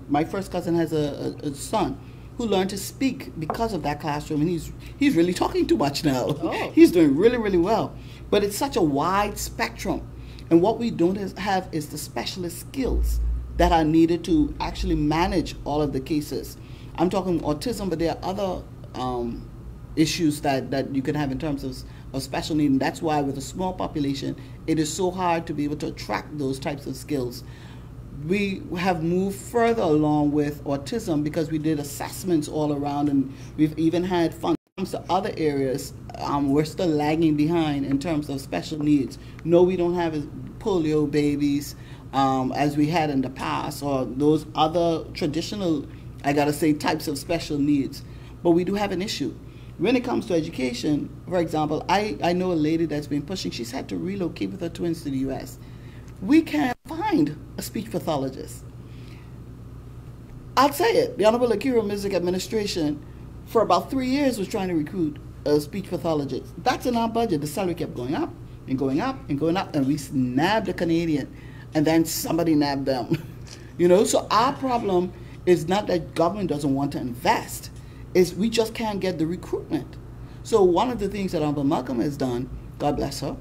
my first cousin has a son who learned to speak because of that classroom, and he's really talking too much now. Oh. He's doing really, really well. But it's such a wide spectrum. And what we don't have is the specialist skills that are needed to actually manage all of the cases. I'm talking autism, but there are other issues that you can have in terms of special need. And that's why with a small population, it is so hard to be able to attract those types of skills. We have moved further along with autism because we did assessments all around, and we've even had funds to other areas. We're still lagging behind in terms of special needs. No, we don't have polio babies as we had in the past, or those other traditional, types of special needs. But we do have an issue. When it comes to education, for example, I know a lady that's been pushing. She's had to relocate with her twins to the U.S. We can't find a speech pathologist. I'll say it. The Honorable Akira Music Administration, for about 3 years, was trying to recruit a speech pathologist. That's in our budget. The salary kept going up and going up and going up, and we nabbed a Canadian, and then somebody nabbed them. So our problem is not that government doesn't want to invest, is we just can't get the recruitment. So one of the things that Honorable Malcolm has done, God bless her,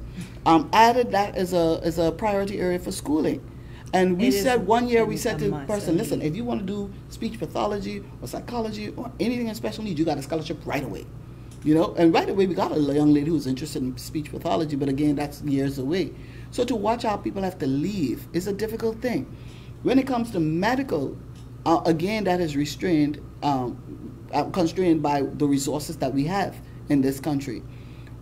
added that as a priority area for schooling. And we said one year, we said to the person, listen, if you want to do speech pathology or psychology or anything in special needs, you got a scholarship right away. And right away we got a young lady who was interested in speech pathology, but again, that's years away. So to watch how people have to leave is a difficult thing. When it comes to medical, again, that is constrained by the resources that we have in this country.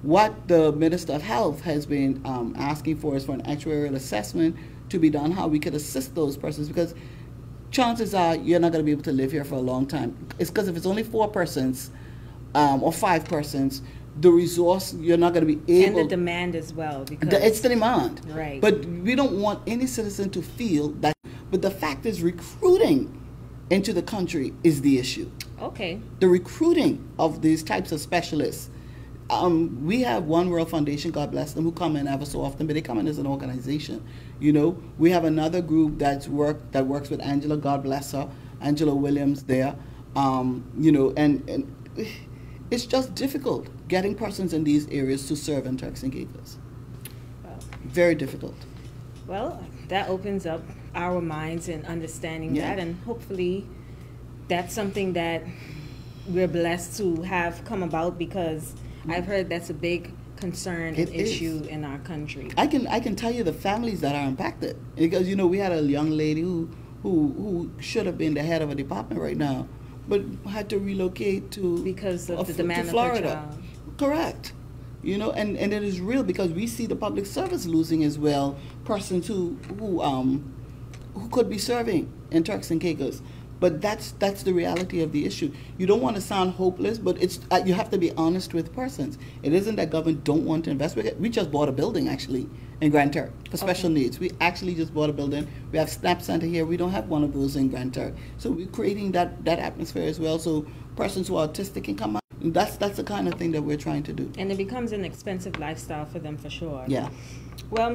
What the Minister of Health has been asking for is for an actuarial assessment to be done, how we could assist those persons, because chances are you're not going to be able to live here for a long time. It's because if it's only 4 persons or 5 persons, the resource, you're not going to be able... And the demand as well. Because it's the demand. Right. But we don't want any citizen to feel that... But the fact is, recruiting into the country is the issue. Okay. The recruiting of these types of specialists. We have One World Foundation, God bless them, who come in ever so often, but they come in as an organization. We have another group that works with Angela, God bless her, Angela Williams there. And it's just difficult getting persons in these areas to serve in Turks and Caicos. Wow. Very difficult. Well, that opens up our minds in understanding that, and hopefully that's something that we're blessed to have come about, because I've heard that's a big concern and issue in our country. I can tell you the families that are impacted, because we had a young lady who should have been the head of a department right now, but had to relocate because of the demand to Florida. Of her child. Correct. And it is real, because we see the public service losing as well persons who could be serving in Turks and Caicos. But that's the reality of the issue. You don't want to sound hopeless, but you have to be honest with persons. It isn't that government don't want to invest. We just bought a building, actually, in Grand Turk for special needs. We actually just bought a building. We have SNAP Center here. We don't have one of those in Grand Turk. So we're creating that atmosphere as well, so persons who are autistic can come out. That's the kind of thing that we're trying to do. And it becomes an expensive lifestyle for them, for sure. Yeah. Well,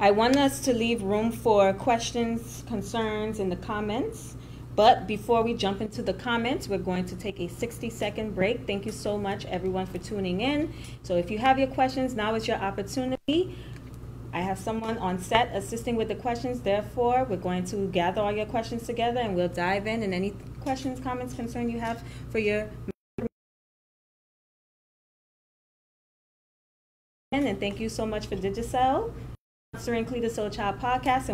I want us to leave room for questions, concerns in the comments. But before we jump into the comments, we're going to take a 60-second break. Thank you so much, everyone, for tuning in. So if you have your questions, now is your opportunity. I have someone on set assisting with the questions. Therefore, we're going to gather all your questions together, and we'll dive in. And any questions, comments, concern you have for your... And thank you so much for Digicel, sponsoring Cleta Soul Child Podcast.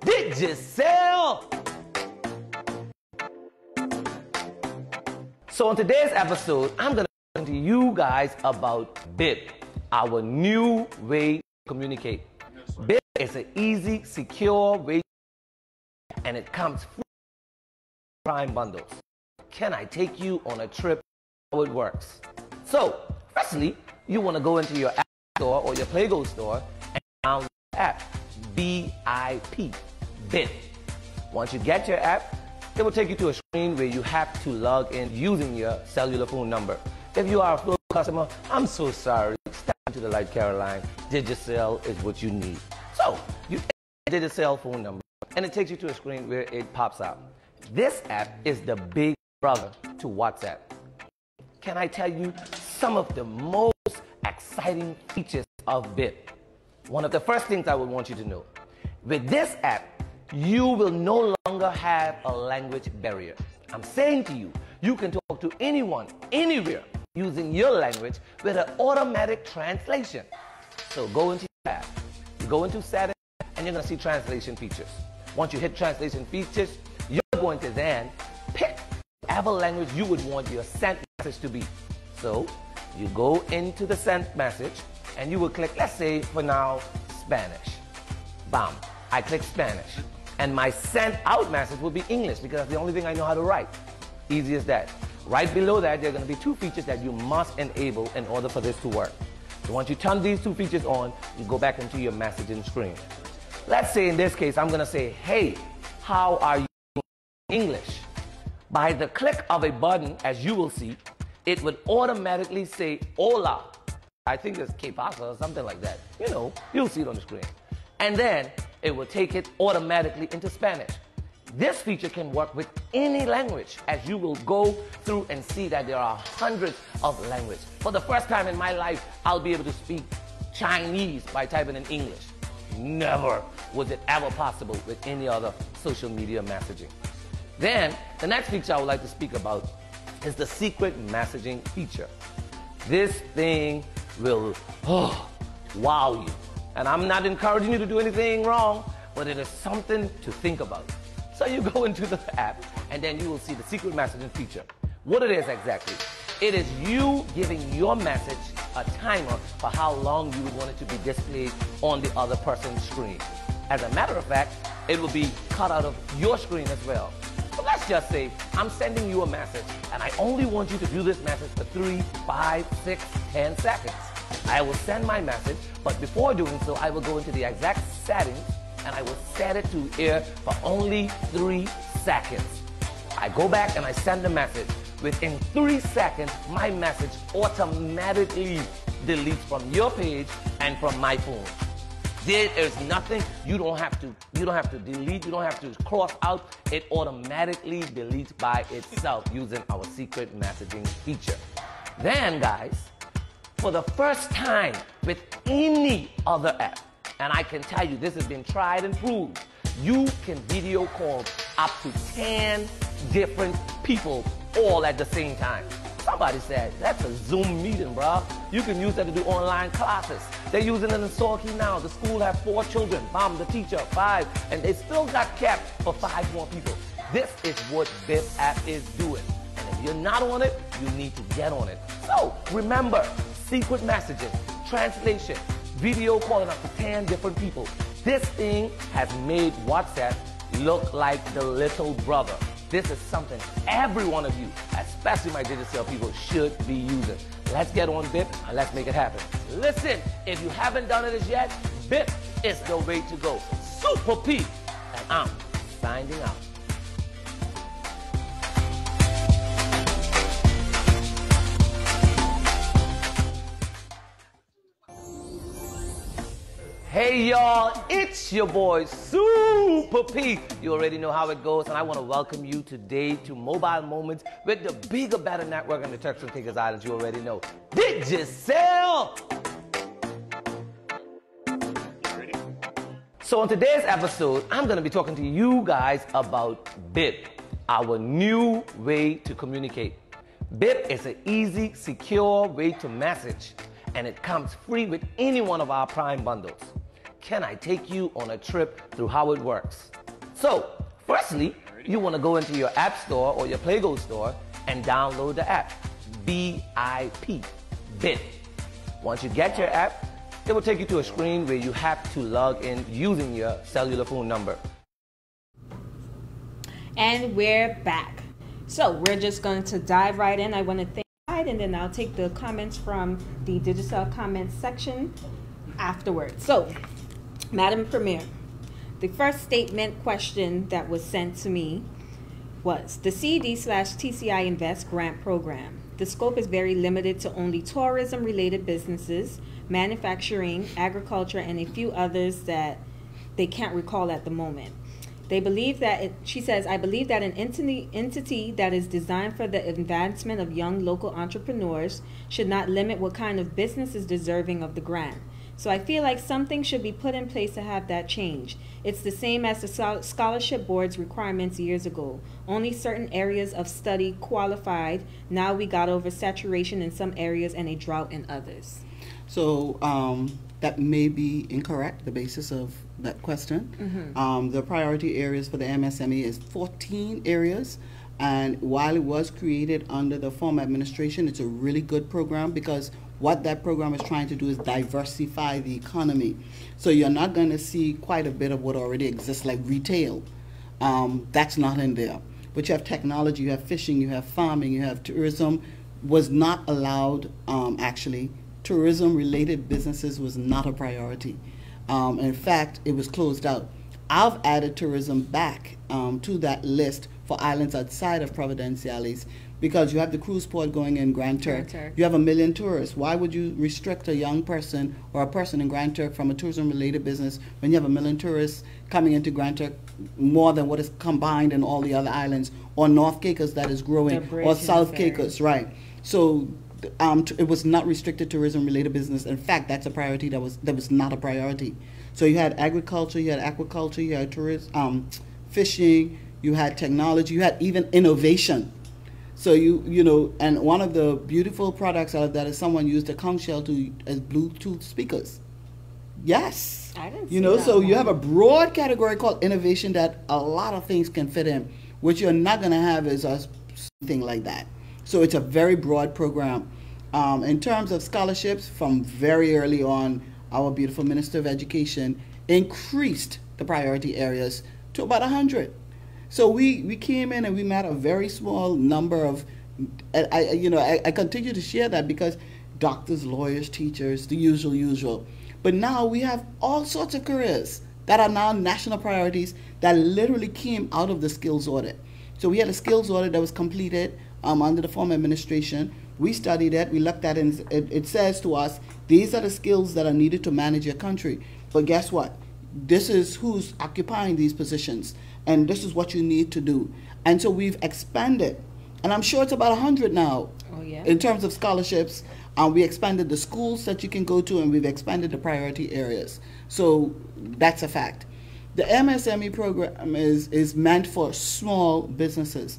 Digicel! So on today's episode, I'm going to talk to you guys about BIP, our new way to communicate. BIP is an easy, secure way, and it comes free Prime bundles. Can I take you on a trip? How it works. So, firstly, you want to go into your app store or your Playgo store and download the app, BIP, BIP. Once you get your app, it will take you to a screen where you have to log in using your cellular phone number. If you are a Flow customer, I'm so sorry. Step into the light, Caroline. Digicel is what you need. So, you enter the Digicel phone number, and it takes you to a screen where it pops out. This app is the big brother to WhatsApp. Can I tell you some of the most exciting features of BIP? One of the first things I would want you to know, with this app, you will no longer have a language barrier. I'm saying to you, you can talk to anyone, anywhere, using your language with an automatic translation. So go into your app, you go into settings, and you're going to see translation features. Once you hit translation features, you're going to then pick whatever language you would want your sent message to be. So you go into the sent message and you will click, let's say for now, Spanish. Bam, I click Spanish. And my sent out message will be English, because that's the only thing I know how to write. Easy as that. Right below that, there are going to be 2 features that you must enable in order for this to work. So once you turn these two features on, you go back into your messaging screen. Let's say in this case, I'm gonna say, hey, how are you in English? By the click of a button, as you will see, it would automatically say, hola. I think it's que pasa or something like that. You know, you'll see it on the screen. And then it will take it automatically into Spanish. This feature can work with any language, as you will go through and see that there are hundreds of languages. For the first time in my life, I'll be able to speak Chinese by typing in English. Never was it ever possible with any other social media messaging. Then, the next feature I would like to speak about is the secret messaging feature. This thing will wow you. And I'm not encouraging you to do anything wrong, but it is something to think about. So you go into the app, and then you will see the secret messaging feature. What it is exactly, it is you giving your message a timer for how long you would want it to be displayed on the other person's screen. As a matter of fact, it will be cut out of your screen as well. So let's just say I'm sending you a message, and I only want you to view this message for 3, 5, 6, 10 seconds. I will send my message, but before doing so, I will go into the exact settings, and I will set it to air for only 3 seconds. I go back and I send the message. Within 3 seconds, my message automatically deletes from your page and from my phone. There is nothing you don't have to delete, you don't have to cross out. It automatically deletes by itself using our secret messaging feature. Then guys, for the first time with any other app, and I can tell you this has been tried and proved, you can video call up to 10 different people all at the same time. Somebody said, that's a Zoom meeting, bro. You can use that to do online classes. They're using it in Sorky now. The school have 4 children, mom, the teacher, 5, and they still got kept for 5 more people. This is what BIP app is doing. And if you're not on it, you need to get on it. So remember, secret messages, translation, video calling up to 10 different people. This thing has made WhatsApp look like the little brother. This is something every one of you, especially my digital people, should be using. Let's get on BIP and let's make it happen. Listen, if you haven't done it as yet, BIP is the way to go. Super P, and I'm signing out. Hey y'all, it's your boy Super P. You already know how it goes, and I want to welcome you today to Mobile Moments with the bigger, better network on the Turks and Caicos Islands. You already know. Digital! So on today's episode, I'm going to be talking to you guys about BIP, our new way to communicate. BIP is an easy, secure way to message, and it comes free with any one of our Prime bundles. Can I take you on a trip through how it works? So, firstly, you want to go into your App Store or your PlayGo store and download the app, BIP, BIP. Once you get your app, it will take you to a screen where you have to log in using your cellular phone number. And we're back. So we're just going to dive right in. I want to thank you, and then I'll take the comments from the digital comments section afterwards. So, Madam Premier, the first statement question that was sent to me was the CD/TCI Invest grant program. The scope is very limited to only tourism-related businesses, manufacturing, agriculture, and a few others that they can't recall at the moment. They believe that, she says, I believe that an entity that is designed for the advancement of young local entrepreneurs should not limit what kind of business is deserving of the grant. So I feel like something should be put in place to have that change. It's the same as the scholarship board's requirements years ago. Only certain areas of study qualified. Now we got over saturation in some areas and a drought in others. So that may be incorrect, the basis of that question. Mm-hmm. The priority areas for the MSME is 14 areas. And while it was created under the former administration, it's a really good program because what that program is trying to do is diversify the economy. So you're not going to see quite a bit of what already exists, like retail. That's not in there. But you have technology, you have fishing, you have farming, you have tourism. Was not allowed actually tourism-related businesses was not a priority. In fact, it was closed out. I've added tourism back to that list for islands outside of Providenciales because you have the cruise port going in Grand Turk. You have 1 million tourists. Why would you restrict a young person or a person in Grand Turk from a tourism-related business when you have 1 million tourists coming into Grand Turk, more than what is combined in all the other islands, or North Caicos that is growing, or South Caicos, right? So it was not restricted tourism-related business. In fact, that's a priority that was not a priority. So you had agriculture, you had aquaculture, you had tourism, fishing, you had technology, you had even innovation. So you know, and one of the beautiful products out of that is someone used a conch shell as Bluetooth speakers. Yes. I didn't see you know, that so one. you have a broad category called innovation that a lot of things can fit in. What you're not going to have is something like that. So it's a very broad program. In terms of scholarships, from very early on, our beautiful Minister of Education increased the priority areas to about 100. So we came in and we met a very small number of, I continue to share that because doctors, lawyers, teachers, the usual. But now we have all sorts of careers that are now national priorities that literally came out of the skills audit. So we had a skills audit that was completed under the former administration. We studied it, we looked at it, and it says to us, these are the skills that are needed to manage your country. But guess what? This is who's occupying these positions, and this is what you need to do. And so we've expanded, and I'm sure it's about 100 now. Oh, yeah. In terms of scholarships. We expanded the schools that you can go to, and we've expanded the priority areas. So that's a fact. The MSME program is meant for small businesses.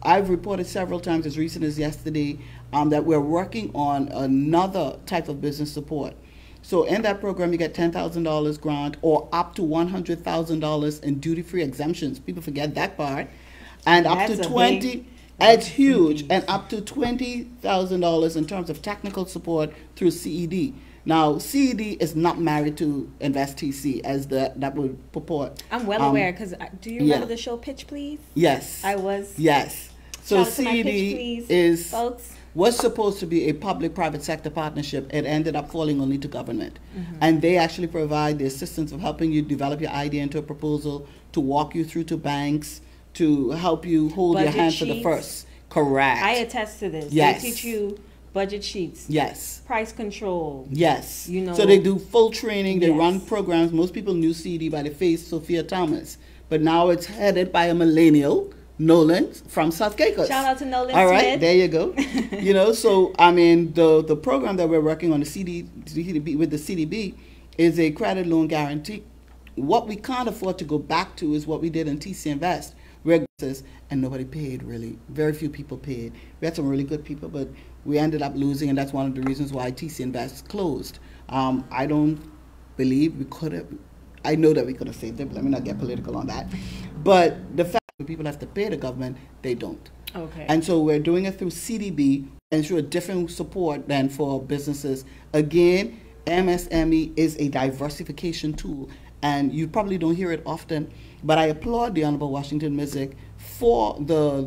I've reported several times, as recent as yesterday, that we're working on another type of business support. So in that program, you get $10,000 grant or up to $100,000 in duty-free exemptions. People forget that part. And up to 20, it's huge, and up to $20,000 in terms of technical support through CED. Now, CED is not married to InvestTC, as that would purport. I'm well aware, because do you remember the show Pitch Please? Yes. I was. Yes. So Shout out to my Pitch Please CED folks. was supposed to be a public-private sector partnership. It ended up falling only to government. And they actually provide the assistance of helping you develop your idea into a proposal, to walk you through to banks, to help you hold Budget your hand for the sheets. first. Correct. I attest to this. Yes. They teach you budget sheets, Yes. price control. Yes. You know. So they do full training. They Yes. run programs. Most people knew CD by the face, Sophia Thomas. But now it's headed by a millennial, Nolan, from South Caicos. Shout out to Nolan All right, Smith. there you go. You know, so, I mean, the program that we're working on, the CDB, with the CDB, is a credit loan guarantee. What we can't afford to go back to is what we did in TC Invest, where and nobody paid, really. Very few people paid. We had some really good people, but we ended up losing, and that's one of the reasons why TC Invest closed. I don't believe we could have. I know that we could have saved it, but let me not get political on that. But the fact that people have to pay the government, they don't. Okay. And so we're doing it through CDB and through a different support than for businesses. Again, MSME is a diversification tool, and you probably don't hear it often, but I applaud the Honorable Washington Mizik for the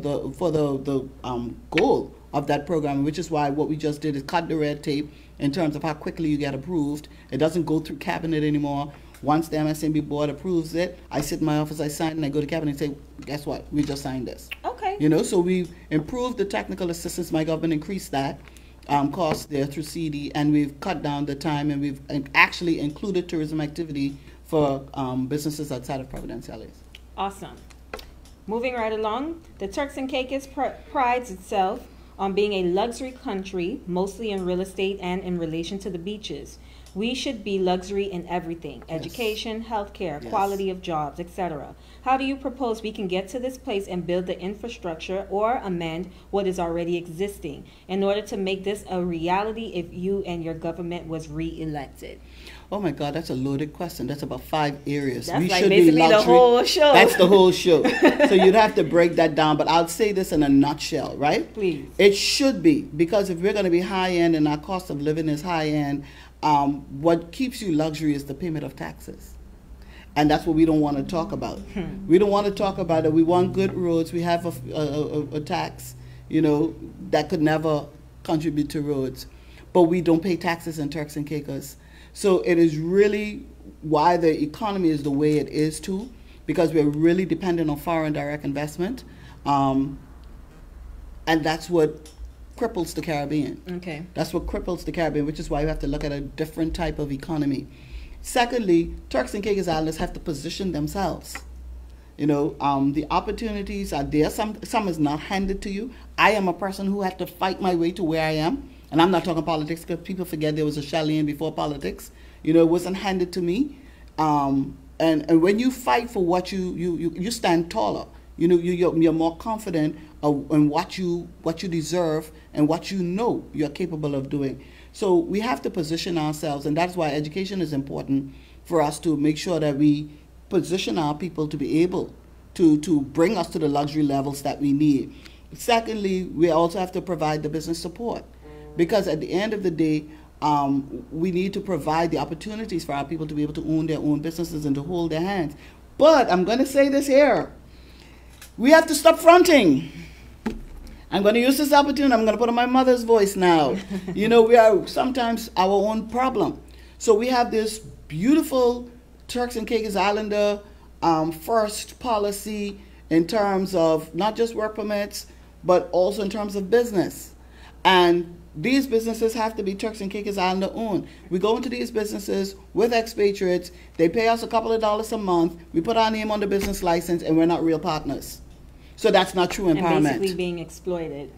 goal of that program, which is why what we just did is cut the red tape in terms of how quickly you get approved. It doesn't go through cabinet anymore. Once the MSMB board approves it, I sit in my office, I sign, and I go to cabinet and say, guess what? We just signed this. Okay. You know, so we've improved the technical assistance. My government increased that cost there through CD, and we've cut down the time, and we've actually included tourism activity for businesses outside of Providenciales. Awesome. Moving right along, the Turks and Caicos prides itself on being a luxury country, mostly in real estate and in relation to the beaches. We should be luxury in everything: education, healthcare, Yes. quality of jobs, etc. How do you propose we can get to this place and build the infrastructure or amend what is already existing in order to make this a reality if you and your government was re-elected? Oh my God, that's a loaded question. That's about 5 areas. That's We like should be basically the luxury. whole show. That's the whole show. So you'd have to break that down, but I'll say this in a nutshell, right? Please. It should be, because if we're going to be high end and our cost of living is high end, what keeps you luxury is the payment of taxes. And that's what we don't want to talk about. We don't want to talk about it. We want good roads. We have a tax, you know, that could never contribute to roads. but we don't pay taxes in Turks and Caicos. So it is really why the economy is the way it is too, because we're really dependent on foreign direct investment. And that's what cripples the Caribbean. Okay. That's what cripples the Caribbean, which is why you have to look at a different type of economy. Secondly, Turks and Caicos Islanders have to position themselves. You know, the opportunities are there. Some is not handed to you. I am a person who had to fight my way to where I am. And I'm not talking politics because people forget there was a Sharlene before politics. You know, it wasn't handed to me. And when you fight for what you stand taller. You know, you're more confident in what you deserve and what you know you're capable of doing. So we have to position ourselves, and that's why education is important for us to make sure that we position our people to be able to bring us to the luxury levels that we need. Secondly, we also have to provide the business support, because at the end of the day, we need to provide the opportunities for our people to be able to own their own businesses and to hold their hands. But I'm going to say this here. We have to stop fronting. I'm going to use this opportunity. I'm going to put on my mother's voice now. You know, we are sometimes our own problem. So we have this beautiful Turks and Caicos Islander first policy in terms of not just work permits, but also in terms of business. And these businesses have to be Turks and Caicos Islander owned. We go into these businesses with expatriates. They pay us a couple of dollars a month. We put our name on the business license, and we're not real partners. So that's not true empowerment. And basically being exploited.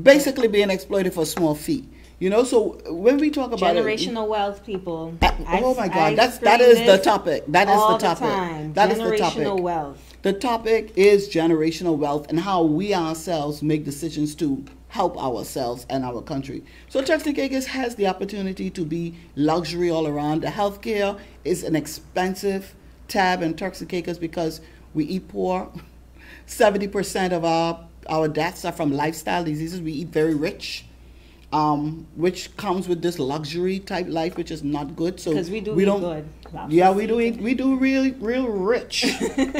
Basically being exploited for a small fee. You know, so when we talk about generational wealth, people. Oh my God, that is the topic. That is the topic. That is the topic. Generational wealth. The topic is generational wealth and how we ourselves make decisions to help ourselves and our country. So Turks and Caicos has the opportunity to be luxury all around. The healthcare is an expensive tab in Turks and Caicos because we eat poor. 70% of our deaths are from lifestyle diseases. We eat very rich, which comes with this luxury type life, which is not good. So because we don't eat good. Yeah, we do real rich,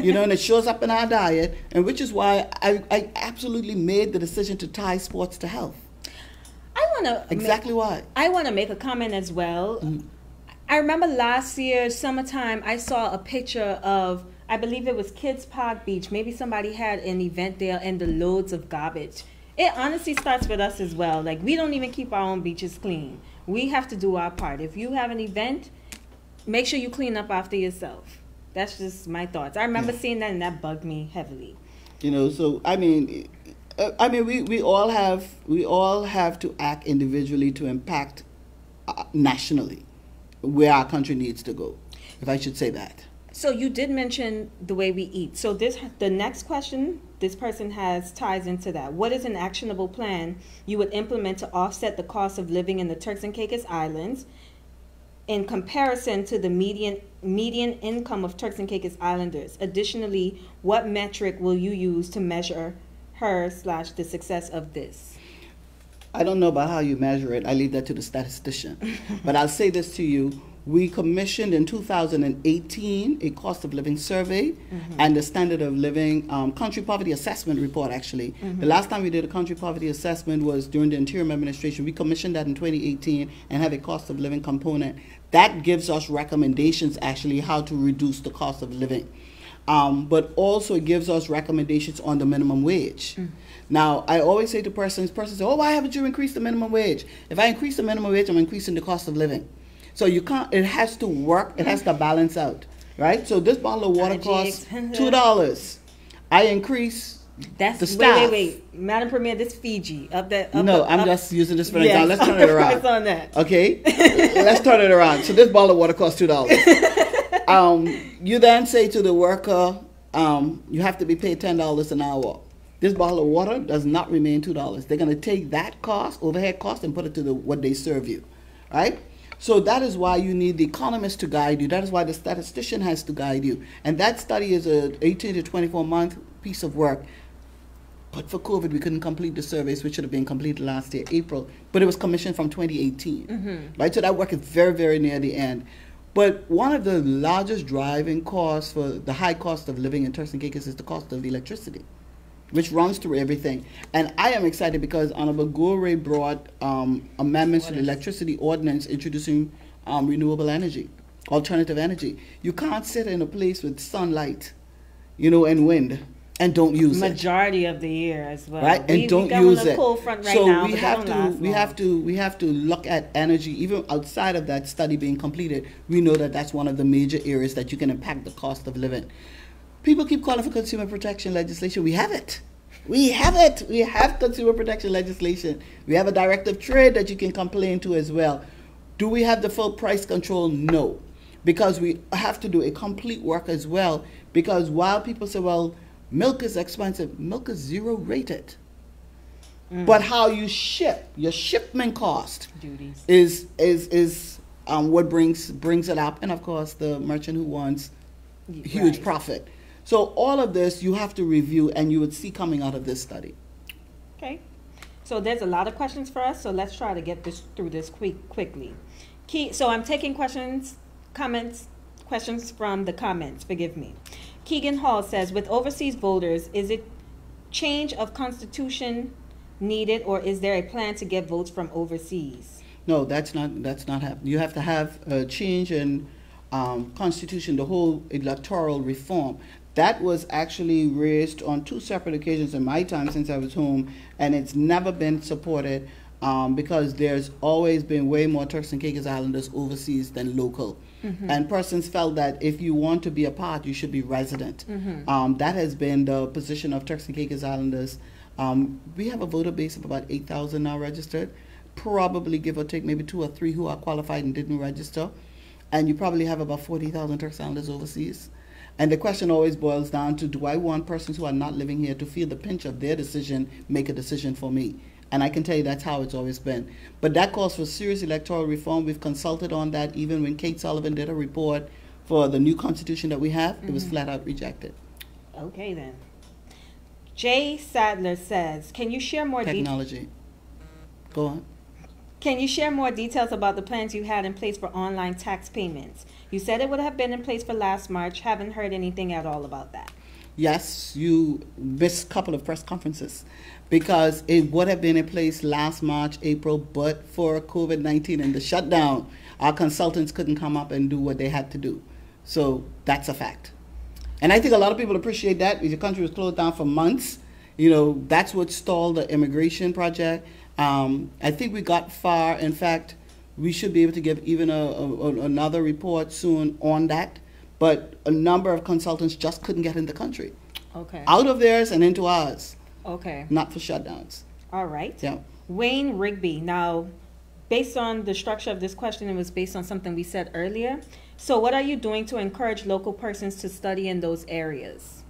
you know, and it shows up in our diet, and which is why I absolutely made the decision to tie sports to health. I want to make a comment as well. I remember last year, summertime, I saw a picture of, I believe it was Kids Park Beach. Maybe somebody had an event there and the loads of garbage. It honestly starts with us as well. Like, we don't even keep our own beaches clean. We have to do our part. If you have an event, make sure you clean up after yourself. That's just my thoughts. I remember seeing that, and that bugged me heavily. You know, so I mean, we all have to act individually to impact nationally where our country needs to go, if I should say that. So you did mention the way we eat. So the next question this person has ties into that. What is an actionable plan you would implement to offset the cost of living in the Turks and Caicos Islands in comparison to the median income of Turks and Caicos Islanders? Additionally, what metric will you use to measure the success of this? I don't know about how you measure it. I leave that to the statistician. But I'll say this to you. We commissioned in 2018 a cost of living survey and the standard of living country poverty assessment report, actually. The last time we did a country poverty assessment was during the Interior Administration. We commissioned that in 2018 and have a cost of living component. That gives us recommendations, actually, how to reduce the cost of living. But also it gives us recommendations on the minimum wage. Now, I always say to persons say, oh, why haven't you increased the minimum wage? If I increase the minimum wage, I'm increasing the cost of living. So you can't, it has to work, it has to balance out, right? So this bottle of water costs $2. I increase the staff. Wait. Madam Premier, this Fiji. I'm just using this for an example. Let's turn it around. On that. Okay? Let's turn it around. So this bottle of water costs $2. You then say to the worker, you have to be paid $10 an hour. This bottle of water does not remain $2. They're going to take that cost, overhead cost, and put it to what they serve you, right? So that is why you need the economist to guide you. That is why the statistician has to guide you. And that study is an 18 to 24-month piece of work. But for COVID, we couldn't complete the surveys, which should have been completed last year, April. But it was commissioned from 2018, right? So that work is very, very near the end. But one of the largest driving costs for the high cost of living in Turks and Caicos is the cost of electricity. which runs through everything. And I am excited because Honorable Gore brought amendments to the electricity ordinance introducing renewable energy, alternative energy. You can't sit in a place with sunlight, and wind, and don't use it. Majority of the year as well. Right, and don't use it. Cold front right so now, we have to look at energy even outside of that study being completed. We know that that's one of the major areas that you can impact the cost of living. People keep calling for consumer protection legislation. We have it. We have it. We have consumer protection legislation. We have a directive trade that you can complain to as well. Do we have the full price control? No, because we have to do a complete work as well. Because while people say, well, milk is expensive, milk is zero rated. But how you ship, your shipment cost duties is what brings it up, and of course the merchant who wants huge profit. So all of this you have to review, and you would see coming out of this study. Okay, so there's a lot of questions for us, so let's try to get through this quickly. So I'm taking questions from the comments, forgive me. Keegan Hall says, with overseas voters, is it change of constitution needed, or is there a plan to get votes from overseas? No, that's not happening. You have to have a change in constitution, the whole electoral reform. That was actually raised on 2 separate occasions in my time since I was home, and it's never been supported because there's always been way more Turks and Caicos Islanders overseas than local. And persons felt that if you want to be a part, you should be resident. That has been the position of Turks and Caicos Islanders. We have a voter base of about 8,000 now registered, probably give or take maybe 2 or 3 who are qualified and didn't register. And you probably have about 40,000 Turks Islanders overseas. And the question always boils down to, do I want persons who are not living here to feel the pinch of their decision, make a decision for me? And I can tell you that's how it's always been. But that calls for serious electoral reform. We've consulted on that. Even when Kate Sullivan did a report for the new constitution that we have, it was flat out rejected. Okay then. Jay Sadler says, can you share more technology? Go on. Can you share more details about the plans you had in place for online tax payments? You said it would have been in place for last March. Haven't heard anything at all about that. Yes, you missed a couple of press conferences because it would have been in place last March, April, but for COVID-19 and the shutdown, our consultants couldn't come up and do what they had to do. So that's a fact. And I think a lot of people appreciate that. The country was closed down for months. That's what stalled the immigration project. I think we got far. In fact, we should be able to give even another report soon on that. But a number of consultants just couldn't get in the country. Okay. Out of theirs and into ours. Okay. Not for shutdowns. All right. Yeah. Wayne Rigby. Now, based on the structure of this question, it was based on something we said earlier. So what are you doing to encourage local persons to study in those areas?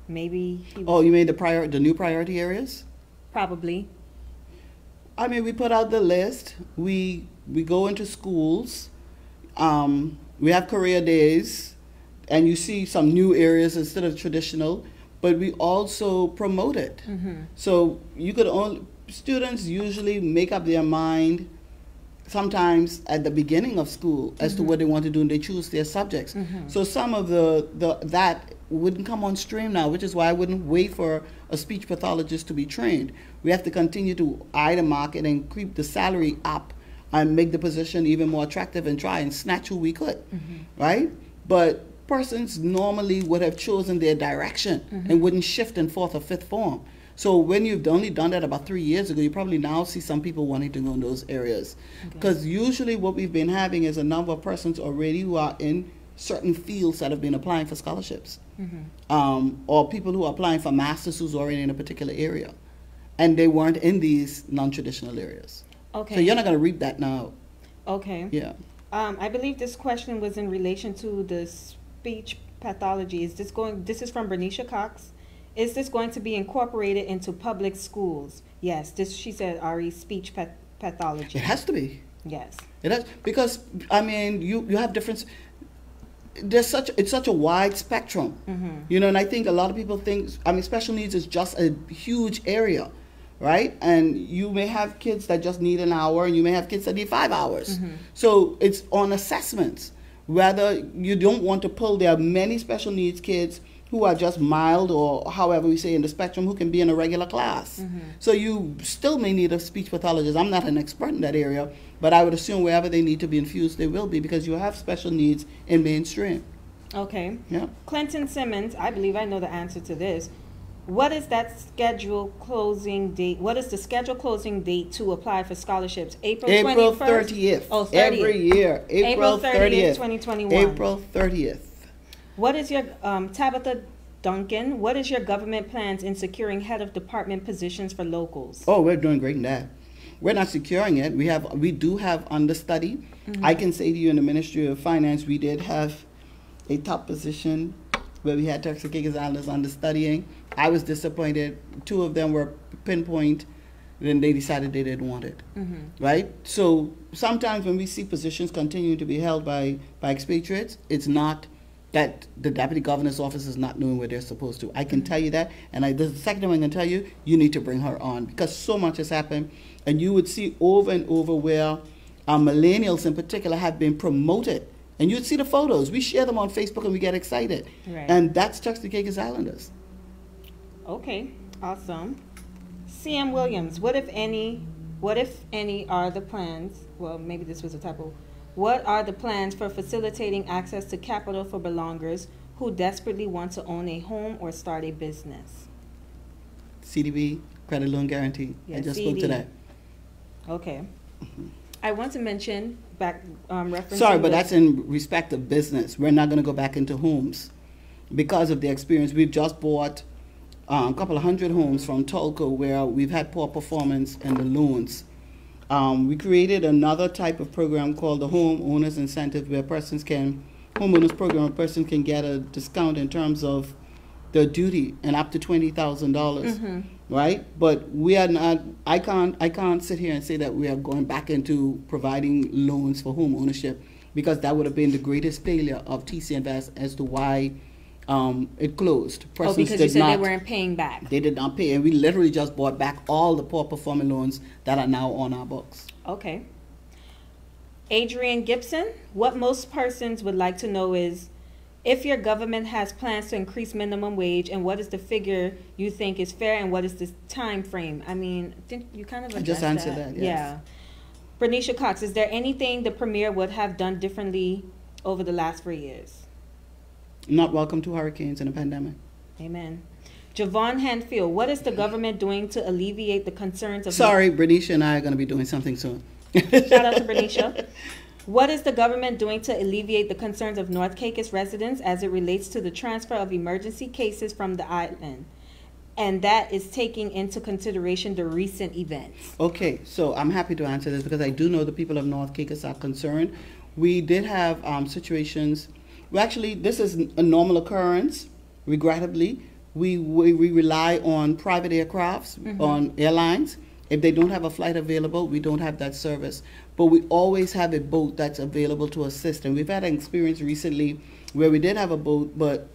Maybe. Oh, you mean the new priority areas? Probably. I mean, we put out the list. We go into schools. We have career days, and you see some new areas instead of traditional, but we also promote it. So students usually make up their mind sometimes at the beginning of school as to what they want to do, and they choose their subjects. So some of that wouldn't come on stream now, which is why I wouldn't wait for a speech pathologist to be trained. We have to continue to eye the market and creep the salary up and make the position even more attractive and try and snatch who we could, right? But persons normally would have chosen their direction and wouldn't shift in 4th or 5th form. So when you've only done that about 3 years ago, you probably now see some people wanting to go in those areas. Because usually what we've been having is a number of persons already who are in certain fields that have been applying for scholarships. Or people who are applying for masters who's already in a particular area. And they weren't in these non-traditional areas. Okay. So you're not going to reap that now. Okay. Yeah. I believe this question was in relation to the speech pathology. This is from Bernicia Cox. Is this going to be incorporated into public schools? Yes. She said, RE, speech pathology. It has to be. Yes. It has, because, I mean, you have different, it's such a wide spectrum, and I think a lot of people think, special needs is just a huge area, right? And you may have kids that just need an hour, and you may have kids that need 5 hours. So it's on assessments, Whether you don't want to pull, there are many special needs kids who are just mild, or however we say in the spectrum, who can be in a regular class. So you still may need a speech pathologist. I'm not an expert in that area, but I would assume wherever they need to be infused, they will be, because you have special needs in mainstream. Okay. Yeah. Clinton Simmons, I believe I know the answer to this. What is that schedule closing date? What is the schedule closing date to apply for scholarships? April 30th. Oh, 30th. Every year. April 30th, 2021. April 30th. What is your, Tabitha Duncan, what is your government plans in securing head of department positions for locals? Oh, we're doing great in that. We're not securing it. We do have understudy. I can say to you, in the Ministry of Finance, we did have a top position where we had Turks and Caicos Islanders understudying. I was disappointed. 2 of them were pinpoint. Then they decided they didn't want it. Right? So sometimes when we see positions continuing to be held by expatriates, it's not that the deputy governor's office is not doing what they're supposed to. I can tell you that. And this is the second thing I can tell you, you need to bring her on, because so much has happened. And you would see over and over where millennials in particular have been promoted. And you'd see the photos. We share them on Facebook and we get excited. Right. And that's Turks and Caicos Islanders. Okay, awesome. CM Williams, what if any are the plans, well, maybe this was a typo. What are the plans for facilitating access to capital for belongers who desperately want to own a home or start a business? CDB, credit loan guarantee. Yes, I just CD. spoke to that. Okay. I want to mention back referencing. Sorry, but that's in respect of business. We're not going to go back into homes because of the experience. We've just bought a couple of hundred homes from Tulco where we've had poor performance in the loans. We created another type of program called the Homeowners Incentive, where homeowners program, a person can get a discount in terms of their duty and up to $20,000, right? But we are not. I can't sit here and say that we are going back into providing loans for home ownership, because that would have been the greatest failure of TC Invest as to why it closed. Because you said they weren't paying back. They did not pay, and we literally just bought back all the poor performing loans that are now on our books. Okay. Adrian Gibson, what most persons would like to know is if your government has plans to increase minimum wage, and what is the figure you think is fair, and what is the time frame? I mean, I think you kind of addressed just answered that, yes. Yeah. Bernicia Cox, is there anything the Premier would have done differently over the last 4 years? Not welcome to hurricanes and a pandemic. Amen. Javon Hanfield, what is the government doing to alleviate the concerns of... Sorry, Bernicia and I are going to be doing something soon. Shout out to Bernicia. What is the government doing to alleviate the concerns of North Caicos residents as it relates to the transfer of emergency cases from the island? And that is taking into consideration the recent events. Okay, so I'm happy to answer this because I do know the people of North Caicos are concerned. We did have situations... Well, actually, this is a normal occurrence, regrettably. We rely on private aircrafts, on airlines. If they don't have a flight available, we don't have that service. But we always have a boat that's available to assist. And we've had an experience recently where we did have a boat, but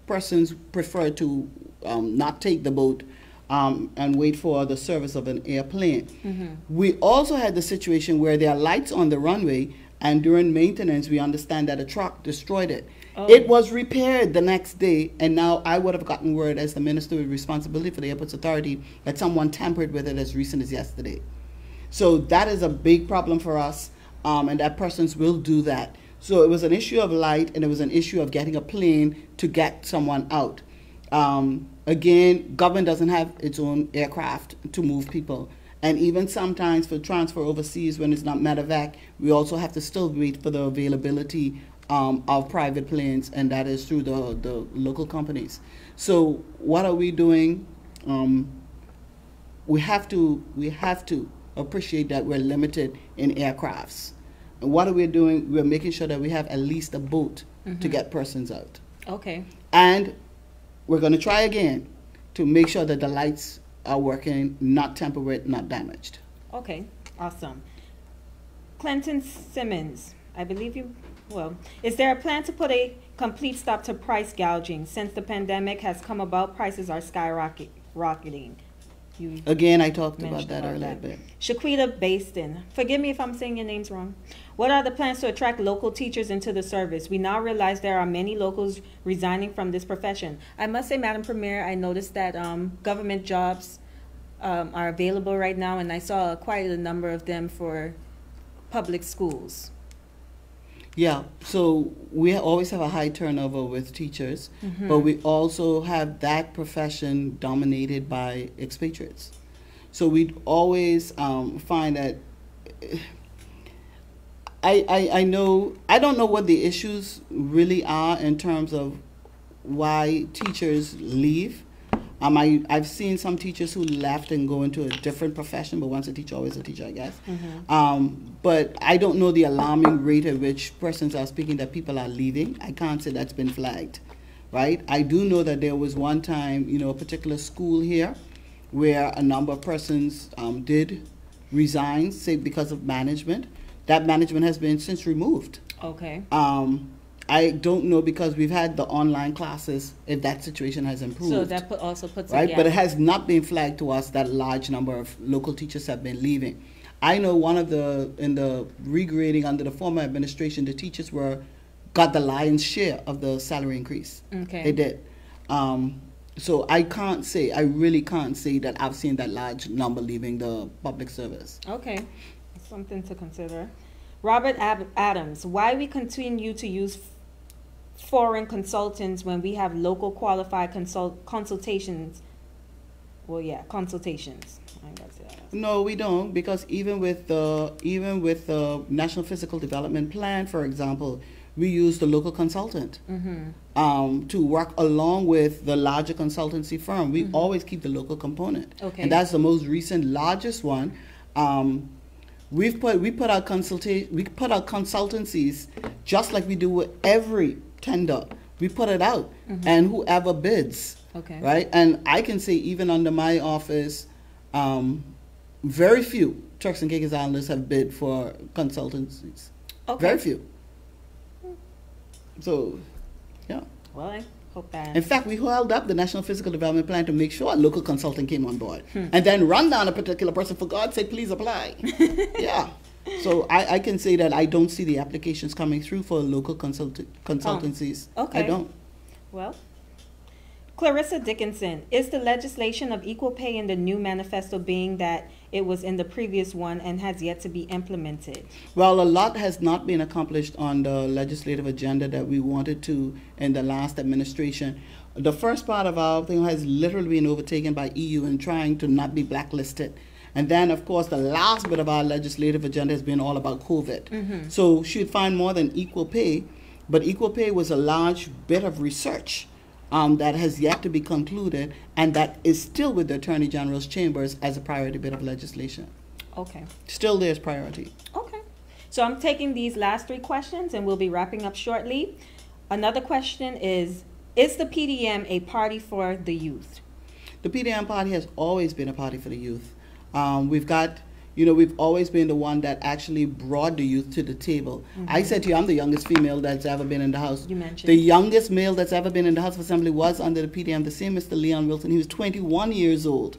persons preferred to not take the boat and wait for the service of an airplane. We also had the situation where there are lights on the runway, and during maintenance, we understand that a truck destroyed it. Oh. It was repaired the next day, and now I would have gotten word as the Minister with responsibility for the Airports Authority that someone tampered with it as recent as yesterday. So that is a big problem for us, and that persons will do that. So it was an issue of light, and it was an issue of getting a plane to get someone out. Again, government doesn't have its own aircraft to move people. And even sometimes for transfer overseas when it's not medevac, we also have to still wait for the availability of private planes, and that is through the local companies. So what are we doing? We have to appreciate that we're limited in aircrafts. And what are we doing? We're making sure that we have at least a boat to get persons out. Okay. And we're going to try again to make sure that the lights are working, not tampered with, not damaged. Okay, awesome. Clinton Simmons, I believe you, well, is there a plan to put a complete stop to price gouging? Since the pandemic has come about, prices are skyrocketing. Again, I talked about that earlier a bit. Shaquita Baston. Forgive me if I'm saying your names wrong. What are the plans to attract local teachers into the service? We now realize there are many locals resigning from this profession. I must say, Madam Premier, I noticed that government jobs are available right now, and I saw quite a number of them for public schools. Yeah, so we always have a high turnover with teachers, but we also have that profession dominated by expatriates. So we always find that I don't know what the issues really are in terms of why teachers leave. I've seen some teachers who left and go into a different profession, but once a teacher, always a teacher, I guess. But I don't know the alarming rate at which persons are speaking that people are leaving. I can't say that's been flagged, right? I do know that there was one time, a particular school here where a number of persons did resign, say because of management. That management has been since removed. Okay. I don't know, because we've had the online classes, if that situation has improved. So that also puts right, but it has not been flagged to us that large number of local teachers have been leaving. I know in the regrading under the former administration, the teachers got the lion's share of the salary increase. Okay. They did. So I really can't say that I've seen that large number leaving the public service. Okay, something to consider. Robert Adams, why we continue to use foreign consultants when we have local qualified consultations? Well, yeah, consultations. I ain't gotta say that. No, we don't, because even with the National Physical Development Plan, for example, we use the local consultant to work along with the larger consultancy firm. We always keep the local component, and that's the most recent largest one. We put our consultancies just like we do with every tender. We put it out, and whoever bids, right? And I can say even under my office, very few Turks and Caicos Islanders have bid for consultancies. Very few. So, yeah. Well, I hope that. In fact, we held up the National Physical Development Plan to make sure a local consultant came on board, and then run down a particular person. For God's sake, please apply. Yeah. So I can say that I don't see the applications coming through for local consultancies. I don't. Well, Clarissa Dickinson, is the legislation of equal pay in the new manifesto being that it was in the previous one and has yet to be implemented? Well, a lot has not been accomplished on the legislative agenda that we wanted to in the last administration. The first part of our thing has literally been overtaken by EU in trying to not be blacklisted. And then, of course, the last bit of our legislative agenda has been all about COVID. So she'd find more than equal pay, but equal pay was a large bit of research that has yet to be concluded, and that is still with the Attorney General's chambers as a priority bit of legislation. Okay. Still there's priority. Okay. So I'm taking these last three questions, and we'll be wrapping up shortly. Another question is the PDM a party for the youth? The PDM party has always been a party for the youth. We've always been the one that actually brought the youth to the table. I said to you, I'm the youngest female that's ever been in the House. You mentioned. The youngest male that's ever been in the House of Assembly was under the PDM, the same Mr. Leon Wilson. He was 21 years old.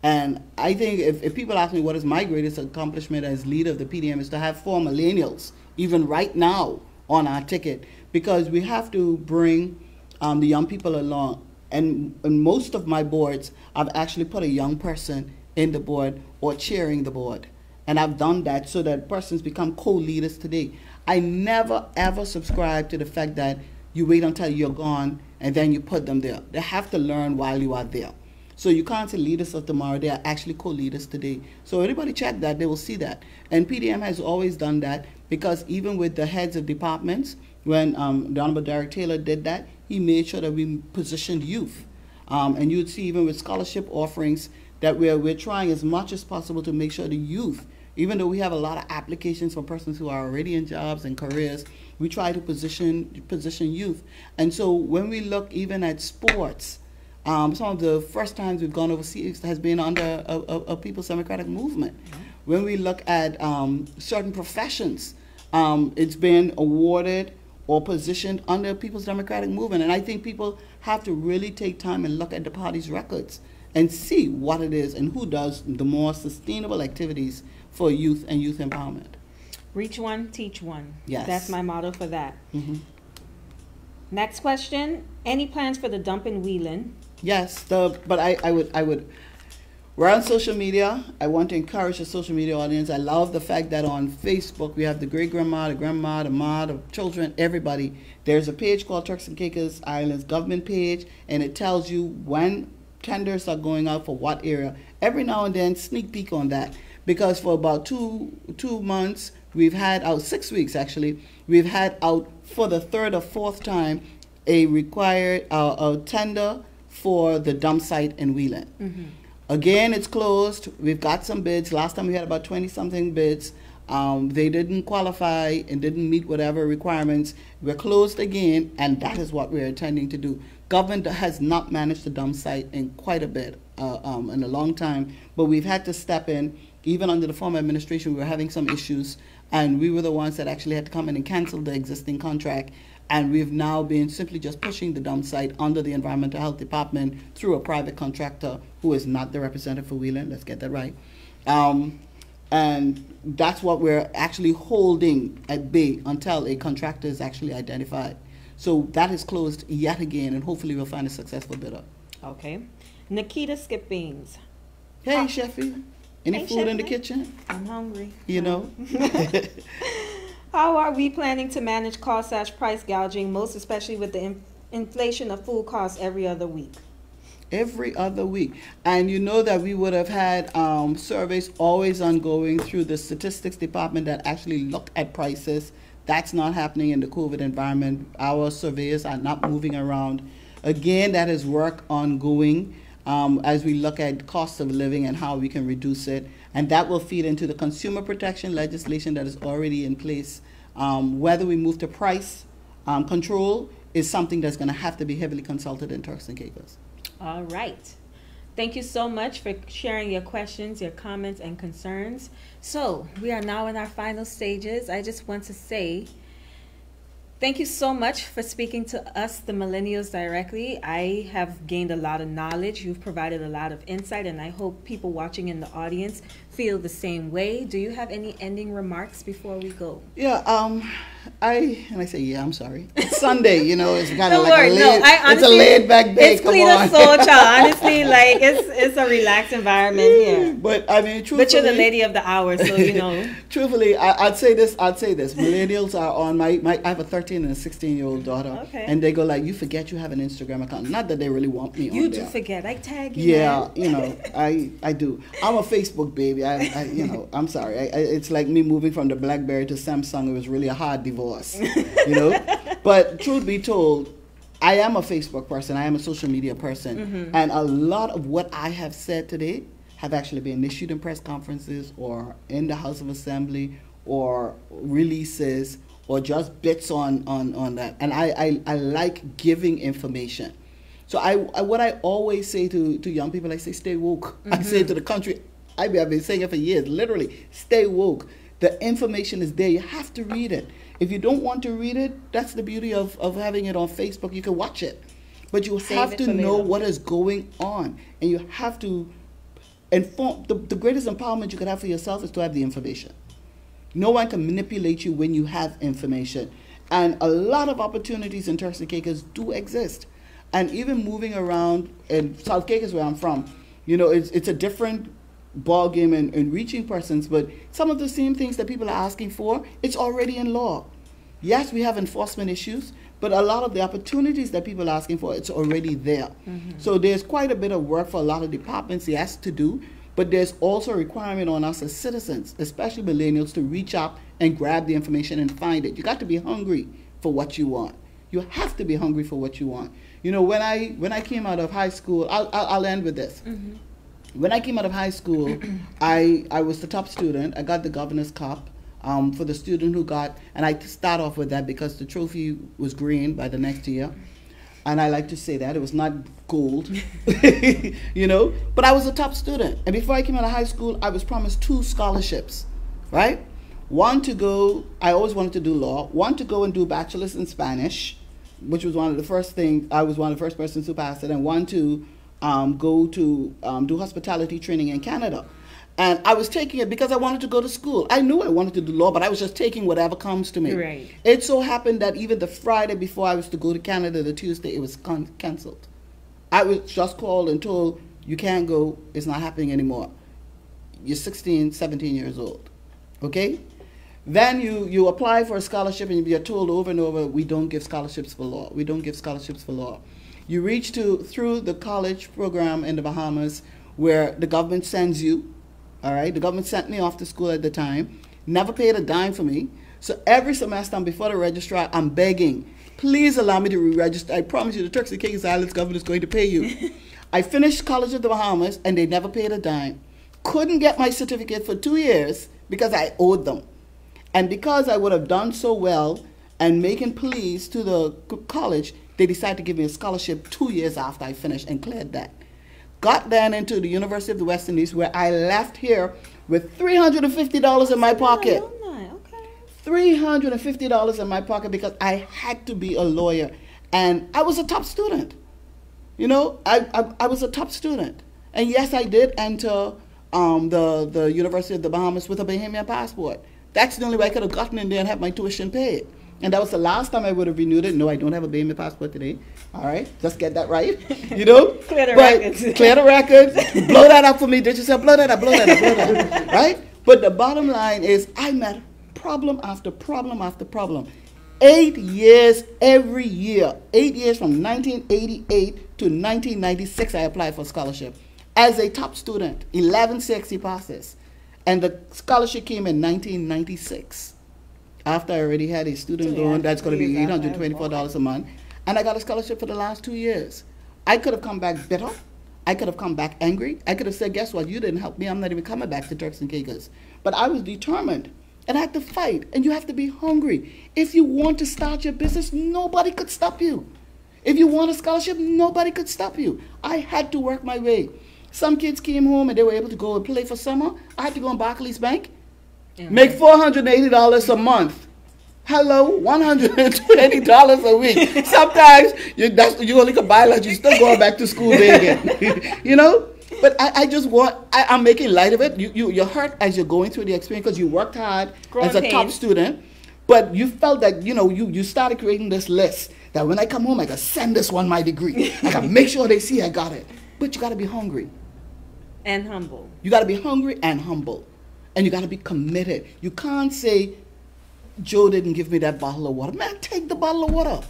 And I think if people ask me what is my greatest accomplishment as leader of the PDM, is to have 4 millennials, even right now, on our ticket. Because we have to bring the young people along. And in most of my boards, I've actually put a young person in the board or chairing the board. And I've done that so that persons become co-leaders today. I never ever subscribe to the fact that you wait until you're gone and then you put them there. They have to learn while you are there. So you can't say leaders of tomorrow, they are actually co-leaders today. So everybody check that, they will see that. And PDM has always done that, because even with the heads of departments, when the Honorable Derek Taylor did that, he made sure that we positioned youth. And you'd see even with scholarship offerings that we're trying as much as possible to make sure the youth, even though we have a lot of applications from persons who are already in jobs and careers, we try to position youth. And so when we look even at sports, some of the first times we've gone overseas has been under a People's Democratic Movement. When we look at certain professions, it's been awarded or positioned under People's Democratic Movement. And I think people have to really take time and look at the party's records and see what it is and who does the more sustainable activities for youth and youth empowerment. Reach one, teach one. Yes. That's my motto for that. Mm-hmm. Next question. Any plans for the dump in Wheeling? Yes, but I would. We're on social media. I want to encourage the social media audience. I love the fact that on Facebook we have the great grandma, the grandma, the ma, the children, everybody. There's a page called Turks and Caicos Islands government page, and it tells you when tenders are going out for what area. Every now and then, sneak peek on that, because for about two months we've had out 6 weeks actually. We've had out for the third or fourth time a required a tender for the dump site in Wheeling. Mm-hmm. Again, it's closed. We've got some bids. Last time we had about 20-something bids. They didn't qualify and didn't meet whatever requirements. We're closed again, and that is what we're intending to do. Government has not managed the dump site in quite a bit, in a long time, but we've had to step in. Even under the former administration, we were having some issues, and we were the ones that actually had to come in and cancel the existing contract. And we've now been simply just pushing the dump site under the Environmental Health Department through a private contractor who is not the representative for Wheeling. Let's get that right. And that's what we're actually holding at bay until a contractor is actually identified. So that is closed yet again, and hopefully we'll find a successful bidder. Okay. Nikita Skip Beans. Hey, Sheffy. Any food in the kitchen? I'm hungry. You know? How are we planning to manage cost/price gouging, most especially with the inflation of food costs every other week? Every other week. And you know that we would have had surveys always ongoing through the statistics department that actually look at prices. That's not happening in the COVID environment. Our surveyors are not moving around. Again, that is work ongoing as we look at cost of living and how we can reduce it. And that will feed into the consumer protection legislation that is already in place. Whether we move to price control is something that's going to have to be heavily consulted in Turks and Caicos. All right. Thank you so much for sharing your questions, your comments, and concerns. So we are now in our final stages. I just want to say thank you so much for speaking to us, the Millennials, directly. I have gained a lot of knowledge. You've provided a lot of insight, and I hope people watching in the audience feel the same way. Do you have any ending remarks before we go? Yeah, I say, yeah, I'm sorry. It's Sunday, you know, it's kind of Don't like worry, it's a laid back day. It's Cleta Soul Child. Honestly, like, it's a relaxed environment here. But I mean, truthfully, but you're the lady of the hour, so you know. Truthfully, I'd say this. Millennials are on I have a 13 and a 16-year-old daughter. Okay. And they go like, you forget you have an Instagram account. Not that they really want me on there. You do forget. I tag you. Yeah, man. You know, I do. I'm a Facebook baby. I you know, I'm sorry. It's like me moving from the BlackBerry to Samsung. It was really a hard divorce, you know. But truth be told, I am a Facebook person. I am a social media person. Mm-hmm. And a lot of what I have said today have actually been issued in press conferences or in the House of Assembly or releases or just bits on that. And I like giving information. So what I always say to young people, I say, stay woke. Mm-hmm. I say to the country, I've been saying it for years, literally, stay woke. The information is there. You have to read it. If you don't want to read it, that's the beauty of having it on Facebook. You can watch it. But you have to know what is going on. And you have to inform. The greatest empowerment you can have for yourself is to have the information. No one can manipulate you when you have information. And a lot of opportunities in Turks and Caicos do exist. And even moving around in South Caicos, where I'm from, you know, it's a different ball game in reaching persons, but some of the same things that people are asking for, it's already in law. Yes, we have enforcement issues, but a lot of the opportunities that people are asking for, it's already there. Mm-hmm. So there's quite a bit of work for a lot of departments, yes, to do, but there's also a requirement on us as citizens, especially millennials, to reach out and grab the information and find it. You got to be hungry for what you want. You have to be hungry for what you want. You know, when I came out of high school, I'll end with this. Mm-hmm. When I came out of high school, I was the top student. I got the governor's cup for the student who got, and I start off with that because the trophy was green by the next year. And I like to say that. It was not gold, you know, but I was a top student. And before I came out of high school, I was promised 2 scholarships, right? One to go, I always wanted to do law. One to go and do bachelor's in Spanish, which was one of the first things, I was one of the first persons who passed it, and one to go to do hospitality training in Canada. And I was taking it because I wanted to go to school. I knew I wanted to do law, but I was just taking whatever comes to me. Right. It so happened that even the Friday before I was to go to Canada, the Tuesday, it was canceled. I was just called and told, you can't go, it's not happening anymore. You're 16, 17 years old. Okay? Then you apply for a scholarship and you're told over and over, we don't give scholarships for law. We don't give scholarships for law. You reach through the college program in the Bahamas where the government sends you. All right, the government sent me off to school at the time, never paid a dime for me. So every semester before the registrar, I'm begging, please allow me to re-register. I promise you the Turks and Caicos Islands government is going to pay you. I finished college at the Bahamas and they never paid a dime. Couldn't get my certificate for 2 years because I owed them. And because I would have done so well and making pleas to the college, they decided to give me a scholarship 2 years after I finished and cleared that. Got then into the University of the West Indies where I left here with $350 in my pocket. Okay. $350 in my pocket because I had to be a lawyer. And I was a top student. You know, I was a top student. And yes, I did enter the University of the Bahamas with a Bahamian passport. That's the only way I could have gotten in there and have my tuition paid. And that was the last time I would have renewed it. No, I don't have a Bahamian passport today. All right, just get that right. You know? Clear the records. Clear the records. Blow that up for me. Did you say blow that up, blow that up, blow that up? Right? But the bottom line is I met problem after problem after problem. 8 years every year. 8 years from 1988 to 1996 I applied for scholarship. As a top student, 1160 passes. And the scholarship came in 1996. After I already had a student loan, that's going to be $824 a month. And I got a scholarship for the last 2 years. I could have come back bitter. I could have come back angry. I could have said, guess what, you didn't help me. I'm not even coming back to Turks and Caicos. But I was determined. And I had to fight. And you have to be hungry. If you want to start your business, nobody could stop you. If you want a scholarship, nobody could stop you. I had to work my way. Some kids came home and they were able to go and play for summer. I had to go in Barclays Bank. Make $480 a month. Hello, $120 a week. Sometimes you only can buy lunch. You still going back to school begging. You know? But I just want, I'm making light of it. You're hurt as you're going through the experience because you worked hard as a top student. But you felt that, you know, you started creating this list that when I come home, I can send this one my degree. I can make sure they see I got it. But you got to be hungry. And humble. You got to be hungry and humble. And you got to be committed. You can't say, Joe didn't give me that bottle of water. Man, take the bottle of water.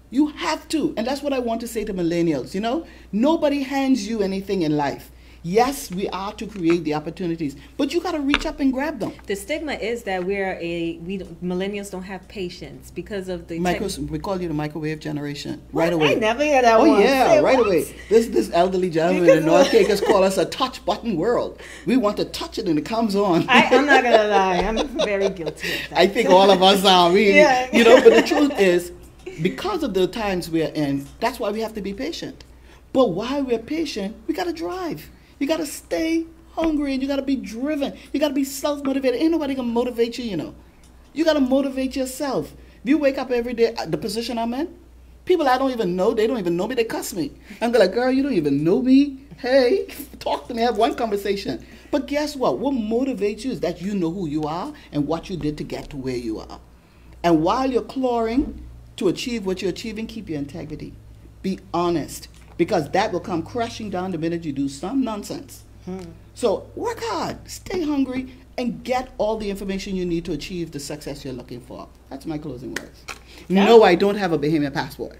You have to. And that's what I want to say to millennials, you know. Nobody hands you anything in life. Yes, we are to create the opportunities, but you got to reach up and grab them. The stigma is that millennials don't have patience because of the we call you the microwave generation. Right away. I never heard that one. Oh yeah, Say right what? away. This elderly gentleman in North Caicos call us a touch button world. We want to touch it and it comes on. I'm not gonna lie, I'm very guilty of that. I think all of us are. Yeah. You know, but the truth is, because of the times we're in, that's why we have to be patient. But while we're patient, we got to drive. You got to stay hungry and you got to be driven. You got to be self-motivated. Ain't nobody going to motivate you, you know. You got to motivate yourself. If you wake up every day, the position I'm in, people I don't even know, they don't even know me, they cuss me. I'm like, girl, you don't even know me. Hey, talk to me, have one conversation. But guess what? What motivates you is that you know who you are and what you did to get to where you are. And while you're clawing to achieve what you're achieving, keep your integrity. Be honest. Because that will come crashing down the minute you do some nonsense. So work hard, stay hungry, and get all the information you need to achieve the success you're looking for. That's my closing words. No, I don't have a Bahamian passport.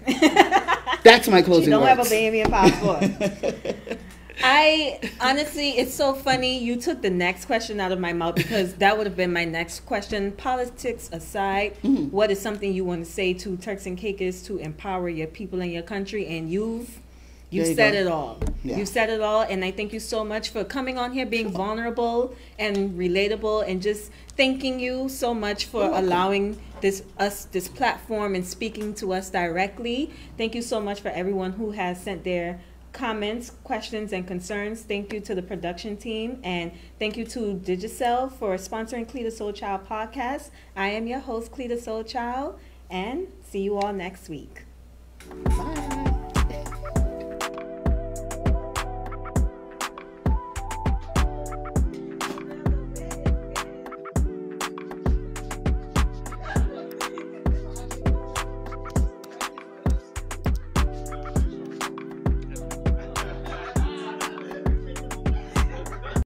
That's my closing words. You don't have a Bahamian passport. I honestly, it's so funny. You took the next question out of my mouth because that would have been my next question. Politics aside, what is something you want to say to Turks and Caicos to empower your people and your country? And you said it all. Yeah. You said it all, and I thank you so much for coming on here, being vulnerable and relatable, and just thanking you so much for allowing this platform and speaking to us directly. Thank you so much for everyone who has sent their comments, questions, and concerns. Thank you to the production team, and thank you to Digicel for sponsoring Cleta Soul Child Podcast. I am your host, Cleta Soul Child, and see you all next week.